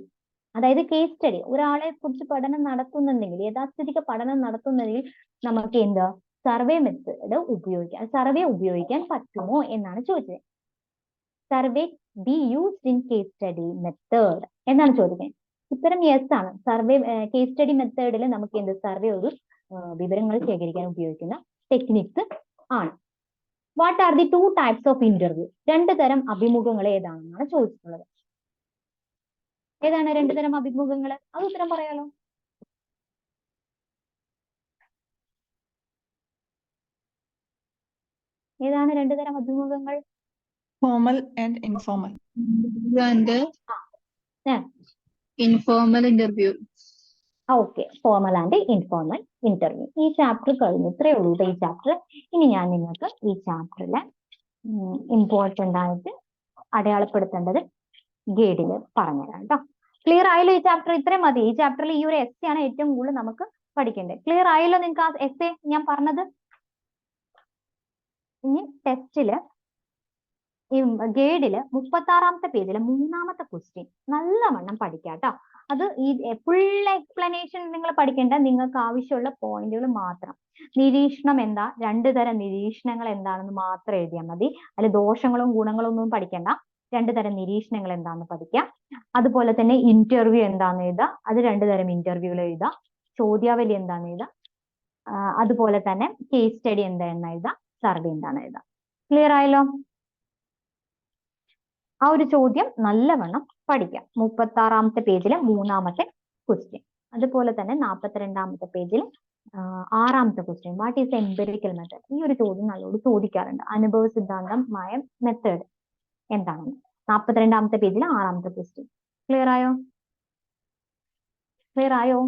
അതായത് കേസ് സ്റ്റഡി ഒരാളെ കുറിച്ച് പഠനം നടത്തുന്നുണ്ടെങ്കിൽ, യഥാസ്ഥിതിക പഠനം നടത്തുന്നെങ്കിൽ നമുക്ക് എന്താ സർവേ മെത്തേഡ് ഉപയോഗിക്കാം, സർവേ ഉപയോഗിക്കാൻ പറ്റുമോ എന്നാണ് ചോദിച്ചത്. Survey be used in case study method എന്നാണ് ചോദിക്കുന്നത്. ഉത്തരം യെസ് ആണ്. സർവേ കേസ് സ്റ്റഡി മെത്തേഡിൽ നമുക്ക് എന്ത് സർവേ ഒരു വിവരങ്ങൾ ശേഖരിക്കാൻ ഉപയോഗിക്കുന്ന ടെക്നിക്സ് ആണ്. What are the 2 types of interview? 2 തരം അഭിമുഖങ്ങൾ ഏതാണെന്നാണ് ചോദിച്ചിട്ടുള്ളത്. ഏതാണ് 2 തരം അഭിമുഖങ്ങൾ? അത് ഉത്തരം പറയാലോ. ഏതാണ് 2 തരം അഭിമുഖങ്ങൾ? Formal and informal. And Yeah. informal interview. Okay, formal and informal interview. ഈ ചാപ്റ്റർ കഴിഞ്ഞു. ഇത്രയേ ഉള്ളൂ ഈ ചാപ്റ്റർ. ഇനി ഞാൻ നിങ്ങൾക്ക് ഈ ചാപ്റ്ററിലെ ഇമ്പോർട്ടൻ്റ് ആയിട്ട് അടയാളപ്പെടുത്തേണ്ടത് ഗൈഡിൽ പറഞ്ഞുതരാം കേട്ടോ. ക്ലിയർ ആയല്ലോ ഈ ചാപ്റ്റർ? ഇത്രയും മതി. ഈ ചാപ്റ്ററിൽ ഈ ഒരു എസ് ആണ് ഏറ്റവും കൂടുതൽ നമുക്ക് പഠിക്കേണ്ടത്. ക്ലിയർ ആയല്ലോ നിങ്ങൾക്ക് ആ എസ് ഞാൻ പറഞ്ഞത്? ഇനി ടെസ്റ്റില് ഈ ഗൈഡില് 36ാമത്തെ പേജിലെ 3ാമത്തെ ക്വസ്റ്റ്യൻ നല്ലവണ്ണം പഠിക്കാം കേട്ടോ. അത് ഈ ഫുൾ എക്സ്പ്ലനേഷൻ നിങ്ങൾ പഠിക്കേണ്ട, നിങ്ങൾക്ക് ആവശ്യമുള്ള പോയിന്റുകൾ മാത്രം. നിരീക്ഷണം എന്താ, 2 തരം നിരീക്ഷണങ്ങൾ എന്താണെന്ന് മാത്രം എഴുതിയാൽ മതി. അതിൽ ദോഷങ്ങളും ഗുണങ്ങളും ഒന്നും പഠിക്കണ്ട. 2 തരം നിരീക്ഷണങ്ങൾ എന്താണെന്ന് പഠിക്കാം. അതുപോലെ തന്നെ ഇന്റർവ്യൂ എന്താണെന്ന് എഴുതാം. അത് 2 തരം ഇന്റർവ്യൂകൾ എഴുതാം. ചോദ്യാവലി എന്താണെന്ന് എഴുതാം. അതുപോലെ തന്നെ കേസ് സ്റ്റഡി എന്താണെന്ന് എഴുതാം. സർവേ എന്താണെന്ന് എഴുതാം. ക്ലിയർ ആയല്ലോ? ആ ഒരു ചോദ്യം നല്ലവണ്ണം പഠിക്കാം. 36ാമത്തെ പേജിലെ 3ാമത്തെ ക്വസ്റ്റ്യൻ. അതുപോലെ തന്നെ 42ാമത്തെ പേജിൽ 6ാമത്തെ question, what is empirical method? ഈ ഒരു ചോദ്യം നല്ലോട് ചോദിക്കാറുണ്ട്. അനുഭവ സിദ്ധാന്തമായ മെത്തേഡ് എന്താണെന്ന്. 42ാമത്തെ പേജിലെ 6ാമത്തെ ക്വസ്റ്റ്യൻ. ക്ലിയർ ആയോ? ക്ലിയർ ആയോ?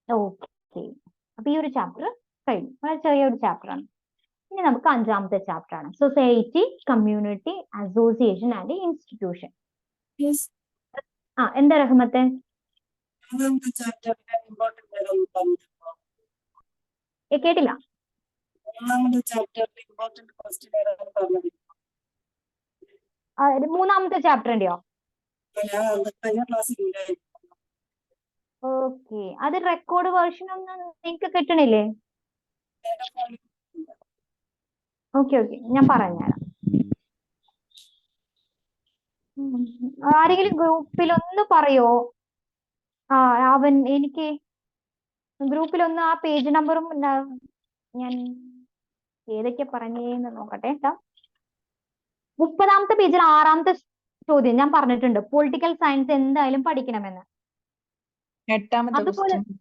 ഓക്കെ, അപ്പൊ ഈ ഒരു ചാപ്റ്റർ കഴിഞ്ഞു. വളരെ ചെറിയൊരു ചാപ്റ്റർ ആണ്. ഇനി നമുക്ക് 5ാമത്തെ ചാപ്റ്റർ ആണ്. Society, community, association and institution. Yes. എന്താ റഹ്മത്തെ? Chapter കേട്ടില്ല. chapter important question പറഞ്ഞത്. 3ാമത്തെ ചാപ്റ്ററിന്റെയോ? കഴിഞ്ഞ ക്ലാസ്സിൽ ഓക്കെ, അത് റെക്കോർഡ് വേർഷൻ ഒന്നും നിങ്ങൾക്ക് കിട്ടണില്ലേ? ഓക്കെ, ഞാൻ പറഞ്ഞുതരാം. ആരെങ്കിലും ഗ്രൂപ്പിൽ ഒന്ന് പറയോ? അവൻ എനിക്ക് ഗ്രൂപ്പിൽ ഒന്ന് ആ പേജ് നമ്പറും ഞാൻ ഏതൊക്കെ പറഞ്ഞേന്ന് നോക്കട്ടെ കേട്ടോ. 30ാമത്തെ പേജിൽ 6ാമത്തെ ചോദ്യം ഞാൻ പറഞ്ഞിട്ടുണ്ട്. പൊളിറ്റിക്കൽ സയൻസ് എന്തായാലും പഠിക്കണമെന്ന്. 8ാമത്തെ അതുപോലെ ക്വസ്റ്റ്യൻ.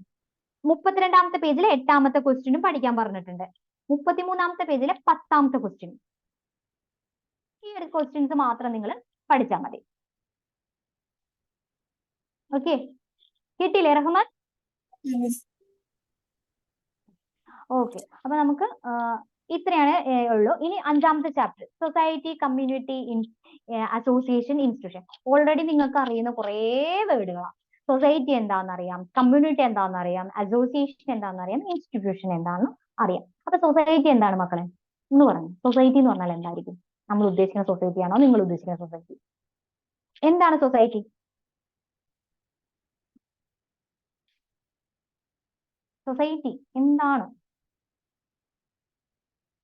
32ാമത്തെ പേജിലെ 8ാമത്തെ ക്വസ്റ്റ്യനും പഠിക്കാൻ പറഞ്ഞിട്ടുണ്ട്. 33ാമത്തെ പേജിലെ 10ാമത്തെ ക്വസ്റ്റ്യൻ. ഈ ഒരു ക്വസ്റ്റ്യൻസ് മാത്രം നിങ്ങൾ പഠിച്ചാൽ മതി. ഓക്കെ, കിട്ടിയില്ലേ റഹ്മാൻ? ഓക്കെ, അപ്പൊ നമുക്ക് ഇത്രയാണ് ഉള്ളൂ. ഇനി 5ാമത്തെ chapter, society, community, association, institution. Already നിങ്ങൾക്ക് അറിയുന്ന കുറേ വേർഡുകളാണ്. സൊസൈറ്റി എന്താണെന്നറിയാം, കമ്മ്യൂണിറ്റി എന്താണെന്നറിയാം, അസോസിയേഷൻ എന്താണെന്നറിയാം, ഇൻസ്റ്റിറ്റ്യൂഷൻ എന്താണെന്ന് അറിയാം. അപ്പൊ സൊസൈറ്റി എന്താണ് മക്കളെ എന്ന് പറഞ്ഞു? സൊസൈറ്റി എന്ന് പറഞ്ഞാൽ എന്തായിരിക്കും? നമ്മൾ ഉദ്ദേശിക്കുന്ന സൊസൈറ്റി ആണോ നിങ്ങൾ ഉദ്ദേശിക്കുന്ന സൊസൈറ്റി? എന്താണ് സൊസൈറ്റി? സൊസൈറ്റി എന്താണ്?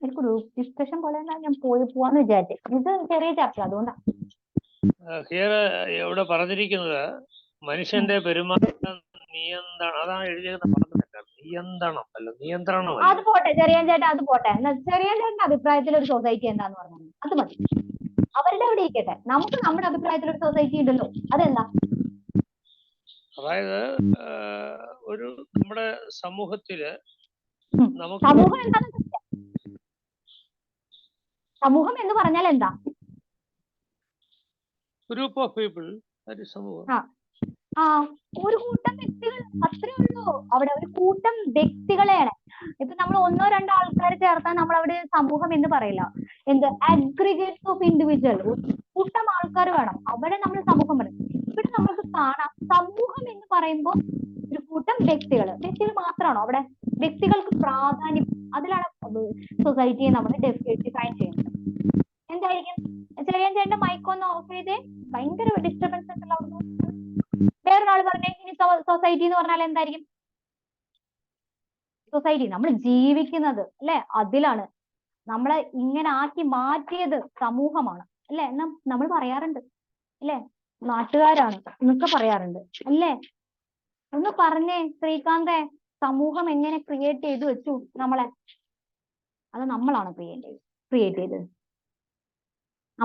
ഒരു ഗ്രൂപ്പ് ഡിസ്കഷൻ പോലെ ഞാൻ പോവാന്ന് വിചാരിച്ചു. ഇത് ചെറിയ ചാപ്റ്റർ അതുകൊണ്ടാണ്. ഇവിടെ പറഞ്ഞിരിക്കുന്നത് മനുഷ്യന്റെ പെരുമാറ്റം നിയന്ത്രണം, അതാണ് എഴുതിയിരുന്ന പറഞ്ഞില്ല. നിയന്ത്രണം അല്ല, നിയന്ത്രണം. അത് പോട്ടെ ചെറിയാൻ ചേട്ടാ, അത് പോട്ടെ. ചെറിയാൻ ചേട്ടന്റെ അഭിപ്രായത്തിൽ ഒരു സൊസൈറ്റി എന്താന്ന് പറഞ്ഞു അത് മതി. അവരുടെ അവിടെ ഇരിക്കട്ടെ. നമുക്ക് നമ്മുടെ അഭിപ്രായത്തിൽ ഒരു സൊസൈറ്റി ഉണ്ടല്ലോ, അതെന്താ? അതായത് ഒരു നമ്മുടെ സമൂഹത്തില് നമുക്ക് സമൂഹം എന്താണെന്ന് സമൂഹം എന്ന് പറഞ്ഞാൽ എന്താ? ഗ്രൂപ്പ് ഓഫ് പീപ്പിൾ, സമൂഹം. ഒരു കൂട്ടം വ്യക്തികൾ, അത്രേ ഉള്ളൂ. അവിടെ ഒരു കൂട്ടം വ്യക്തികളെയാണ്. ഇപ്പൊ നമ്മൾ 1 2 ആൾക്കാരെ ചേർത്താൽ നമ്മൾ അവിടെ സമൂഹം എന്ന് പറയില്ല. എന്ത് അഗ്രിഗേറ്റ്സ് ഓഫ് ഇൻഡിവിജ്വൽ, കൂട്ടം ആൾക്കാർ വേണം, അവിടെ നമ്മൾ സമൂഹം പറയും. ഇവിടെ നമുക്ക് കാണാം സമൂഹം എന്ന് പറയുമ്പോൾ ഒരു കൂട്ടം വ്യക്തികൾ മാത്രമാണോ അവിടെ? വ്യക്തികൾക്ക് പ്രാധാന്യം, അതിലാണ് സൊസൈറ്റിയെ നമ്മൾ ഡിഫൈൻ ചെയ്യുന്നത്. എന്തായിരിക്കും? ചെറിയ ചേട്ടന്റെ മൈക്കൊന്ന് ഓഫ് ചെയ്തേ, ഭയങ്കര ഡിസ്റ്റർബൻസ് ഉണ്ടല്ലോ അവിടുന്ന്. വേറൊരാൾ പറഞ്ഞേ, ഇനി സൊസൈറ്റി എന്ന് പറഞ്ഞാൽ എന്തായിരിക്കും? സൊസൈറ്റി നമ്മൾ ജീവിക്കുന്നത് അല്ലെ, അതിലാണ് നമ്മളെ ഇങ്ങനെ ആക്കി മാറ്റിയത് സമൂഹമാണ് അല്ലെ. നമ്മൾ പറയാറുണ്ട് അല്ലെ, നാട്ടുകാരാണ് എന്നൊക്കെ പറയാറുണ്ട് അല്ലേ. ഒന്ന് പറഞ്ഞേ ശ്രീകാന്തേ, സമൂഹം എങ്ങനെ ക്രിയേറ്റ് ചെയ്ത് വെച്ചു നമ്മളെ? അത് നമ്മളാണ് ക്രിയേറ്റ് ചെയ്തത്.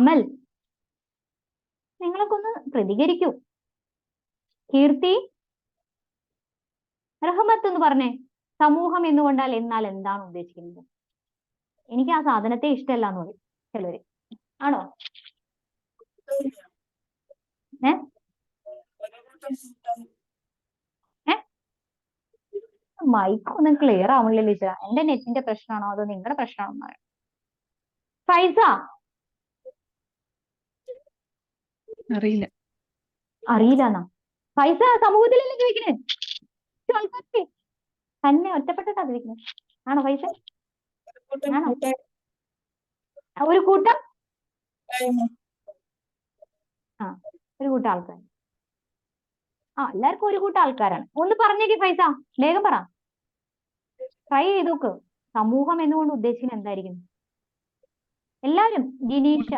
അമൽ, നിങ്ങളൊക്കെ ഒന്ന് പ്രതികരിക്കൂ. കീർത്തി, റഹ്മത്ത് എന്ന് പറഞ്ഞേ, സമൂഹം എന്നുകൊണ്ടാൽ എന്നാൽ എന്താണ് ഉദ്ദേശിക്കുന്നത്? എനിക്ക് ആ സാധനത്തെ ഇഷ്ടമല്ല എന്ന് പറയും ചിലര്. ആണോ? ഏ മൈക്ക് ഒന്നും ക്ലിയർ ആവണില്ല ടീച്ചർ. എന്റെ നെറ്റിന്റെ പ്രശ്നമാണോ അതോ നിങ്ങളുടെ പ്രശ്നമാണോ? ഫൈസ, അറിയില്ലെന്നാ? ഫൈസ സമൂഹത്തിലല്ലേ ചോദിക്കണേ? ആൾക്കാർക്ക് തന്നെ ഒറ്റപ്പെട്ടിട്ടാ ചോദിക്കണേ. ആണോ ഫൈസ? ആണോ? ഒരു കൂട്ടം ഒരു കൂട്ടം ആൾക്കാർ. എല്ലാവർക്കും ഒരു കൂട്ടം ആൾക്കാരാണ്. ഒന്ന് പറഞ്ഞേക്ക് ഫൈസ, വേഗം പറ. ട്രൈ ചെയ്ത് നോക്ക്. സമൂഹം എന്നുകൊണ്ട് ഉദ്ദേശിക്കുന്നത് എന്തായിരിക്കും? എല്ലാരും, ഗിനീഷ,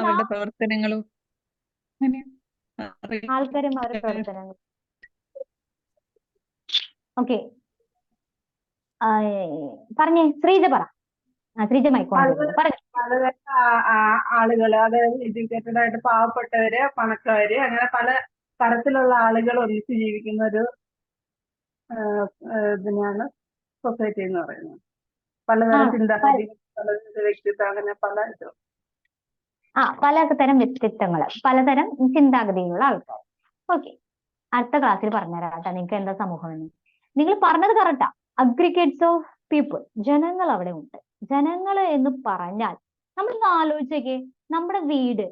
അവരുടെ പ്രവർത്തനങ്ങളും ആൾക്കാരും അവരുടെ പ്രവർത്തനങ്ങളും. ഓക്കെ, പറഞ്ഞേ ശ്രീജ പറ. ശ്രീജ മൈക്കോൺ പറഞ്ഞു. പലതരം ആളുകൾ, അതായത് എഡ്യൂക്കേറ്റഡ് ആയിട്ട് പാവപ്പെട്ടവര്, പണക്കാര്, അങ്ങനെ പല തരത്തിലുള്ള ആളുകൾ ഒന്നിച്ച് ജീവിക്കുന്ന ഒരു ഇതിനെയാണ് സൊസൈറ്റി എന്ന് പറയുന്നത്. പലതരം ചിന്താഗതി, പലതരം വ്യക്തിത്വം, അങ്ങനെ പല ഇതും. പലതരം വ്യക്തിത്വങ്ങൾ, പലതരം ചിന്താഗതിയുള്ള ആൾക്കാർ. ഓക്കെ, അടുത്ത ക്ലാസ്സിൽ പറഞ്ഞുതരാം കേട്ടോ നിങ്ങൾക്ക് എന്താ സമൂഹം എന്ന്. നിങ്ങൾ പറഞ്ഞത് കറക്റ്റാ. അഗ്രിഗേറ്റ്സ് ഓഫ് പീപ്പിൾ, ജനങ്ങൾ അവിടെ ഉണ്ട്. ജനങ്ങൾ എന്ന് പറഞ്ഞാൽ നമ്മളൊന്ന് ആലോചിച്ചേക്ക്, നമ്മുടെ വീട്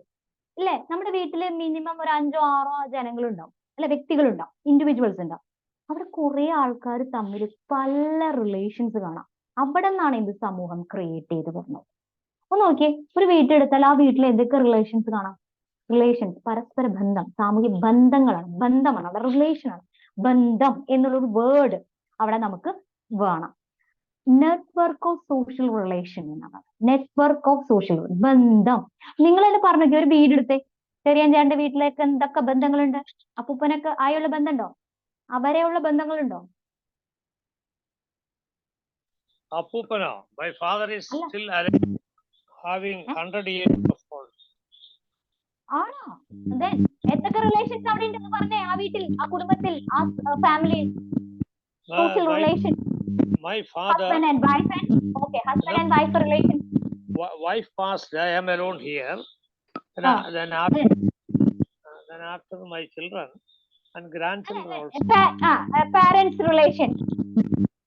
അല്ലെ, നമ്മുടെ വീട്ടില് മിനിമം ഒരു 5 or 6 ജനങ്ങളുണ്ടാവും അല്ലെ, വ്യക്തികളുണ്ടാവും, ഇൻഡിവിജ്വൽസ് ഉണ്ടാവും. അവിടെ കുറെ ആൾക്കാർ തമ്മിൽ പല റിലേഷൻസ് കാണാം. അവിടെ നിന്നാണ് എന്ത് സമൂഹം ക്രിയേറ്റ് ചെയ്ത് പോകുന്നത്. ഒന്ന് നോക്കിയേ, ഒരു വീട്ടിലെടുത്താൽ ആ വീട്ടിൽ എന്തൊക്കെ റിലേഷൻസ് കാണാം? റിലേഷൻസ്, പരസ്പര ബന്ധം, സാമൂഹിക ബന്ധങ്ങളാണ്, ബന്ധമാണ് അവിടെ, റിലേഷൻ ആണ്. ബന്ധം എന്നുള്ളൊരു വേർഡ് അവിടെ നമുക്ക് വേണം. നെറ്റ്വർക്ക് ഓഫ് സോഷ്യൽ റിലേഷൻ എന്നാണ്. നെറ്റ്വർക്ക് ഓഫ് സോഷ്യൽ ബന്ധം. നിങ്ങൾ തന്നെ പറഞ്ഞു, ഒരു വീടെടുത്തേ, ചെറിയാൻ്റെ വീട്ടിലേക്ക് എന്തൊക്കെ ബന്ധങ്ങളുണ്ട്? അപ്പൂപ്പനൊക്കെ ആയുള്ള ബന്ധമുണ്ടോ? അവരെയുള്ള ബന്ധങ്ങളുണ്ടോ? അപ്പൂപ്പനോ? My father is still having 100 years of old. ആണോ? എന്തൊക്കെ റിലേഷൻസ് അവിടെ ഉണ്ടെന്ന് പറഞ്ഞേ, ആ വീട്ടിൽ, ആ കുടുംബത്തിൽ, ആ family social relation. My father, husband and wife, and okay, husband and wife relation. Wife passed, I am alone here. Then after my children and grandchildren also. Parents relation.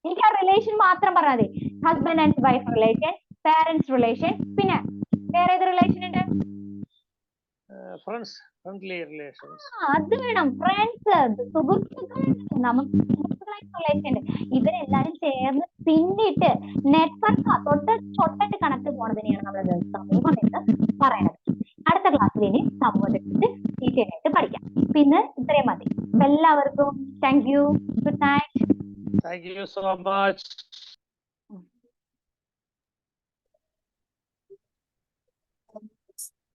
എനിക്ക് ആ റിലേഷൻ മാത്രം പറഞ്ഞാൽ മതി. Husband and wife relation, parents relation, പിന്നെ വേറെ ഏത് relation ഉണ്ട്? Friendly relations. അത് വേണം. ഫ്രണ്ട്സ്, സുഹൃത്തുക്കൾ, നമുക്ക് സുഹൃത്തുക്കളായിട്ട് റിലേഷൻ ഉണ്ട്. ഇവരെല്ലാരും ചേർന്ന് പിന്നിട്ട് നെറ്റ്വർക്ക് തൊട്ടിട്ട് കണക്ട് പോണതിനെയാണ് നമ്മൾ സമൂഹം എന്ന് പറയുന്നത്. അടുത്ത ക്ലാസ്സിൽ ഇനി സമൂഹത്തെ കുറിച്ച് ഡീറ്റെയിൽ ആയിട്ട് പഠിക്കാം. പിന്നെ ഇത്രയും മതി. എല്ലാവർക്കും thank you. Good night. Thank you so much.